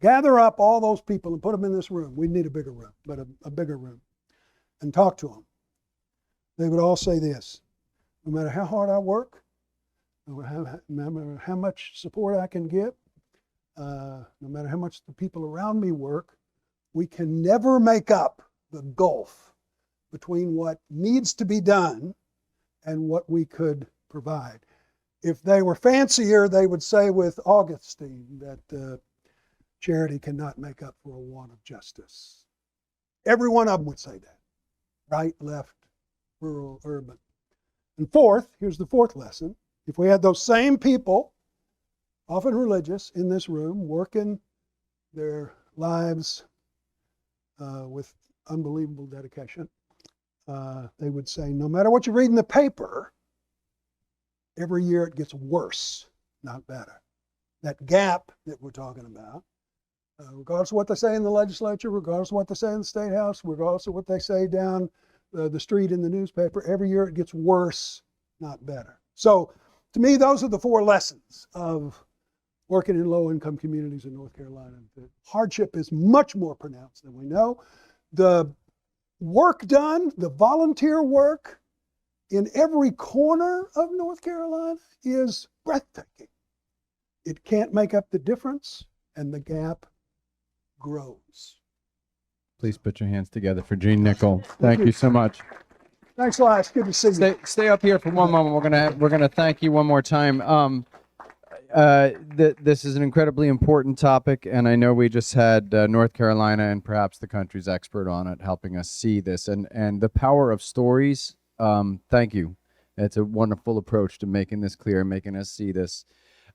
B: gather up all those people and put them in this room, we'd need a bigger room, but a bigger room, and talk to them they would all say this: no matter how hard I work, no matter how much support I can give, no matter how much the people around me work, we can never make up the gulf between what needs to be done and what we could provide. If they were fancier, they would say with Augustine that charity cannot make up for a want of justice. Every one of them would say that. Right, left, rural, urban. And fourth, here's the fourth lesson. If we had those same people, often religious, in this room, working their lives with unbelievable dedication, they would say, no matter what you read in the paper, every year it gets worse, not better. That gap that we're talking about, regardless of what they say in the legislature, regardless of what they say in the State House, regardless of what they say down the street in the newspaper, every year it gets worse, not better. So to me, those are the four lessons of working in low-income communities in North Carolina. The hardship is much more pronounced than we know. The work done, the volunteer work in every corner of North Carolina is breathtaking. It can't make up the difference, and the gap grows.
A: Please put your hands together for Gene Nichol. Thank you so much.
B: Thanks a lot. It's good to see you.
A: Stay up here for one moment. We're gonna thank you one more time. This is an incredibly important topic, and I know we just had North Carolina and perhaps the country's expert on it helping us see this, and the power of stories. Thank you. It's a wonderful approach to making this clear, making us see this.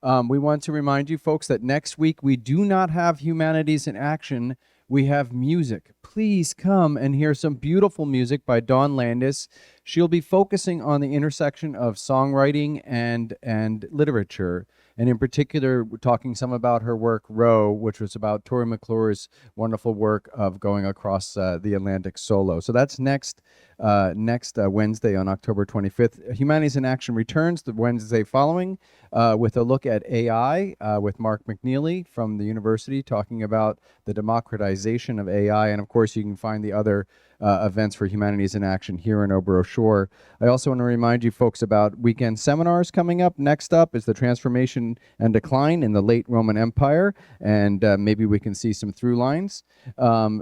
A: We want to remind you folks that next week we do not have Humanities in Action. We have music. Please come and hear some beautiful music by Dawn Landis. She'll be focusing on the intersection of songwriting and literature. And in particular, we're talking some about her work, Row, which was about Tori McClure's wonderful work of going across the Atlantic solo. So that's next Wednesday on October 25th. Humanities in Action returns the Wednesday following with a look at AI with Mark McNeely from the university, talking about the democratization of AI. And of course, you can find the other events for Humanities in Action here in Obro Shore. I also want to remind you folks about weekend seminars coming up. Next up is the Transformation and Decline in the Late Roman Empire, and maybe we can see some through lines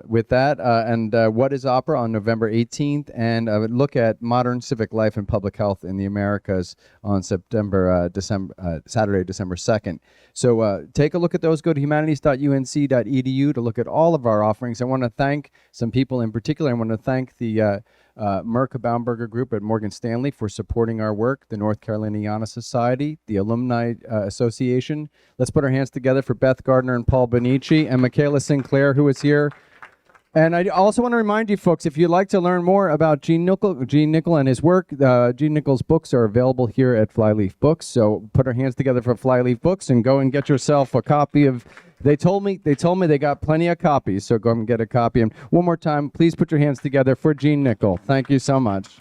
A: with that. And What is Opera on November 18th, and a look at modern civic life and public health in the Americas on Saturday, December 2nd. So take a look at those. Go to humanities.unc.edu to look at all of our offerings. I want to thank some people in particular. I want to thank the Mirka Baumberger Group at Morgan Stanley for supporting our work, the North Caroliniana Society, the Alumni Association. Let's put our hands together for Beth Gardner and Paul Benici and Michaela Sinclair, who is here. And I also want to remind you folks, if you'd like to learn more about Gene Nichol and his work, Gene Nichol's books are available here at Flyleaf Books. So put our hands together for Flyleaf Books and go and get yourself a copy of. They told me they got plenty of copies, so go and get a copy. And one more time, please put your hands together for Gene Nichol. Thank you so much.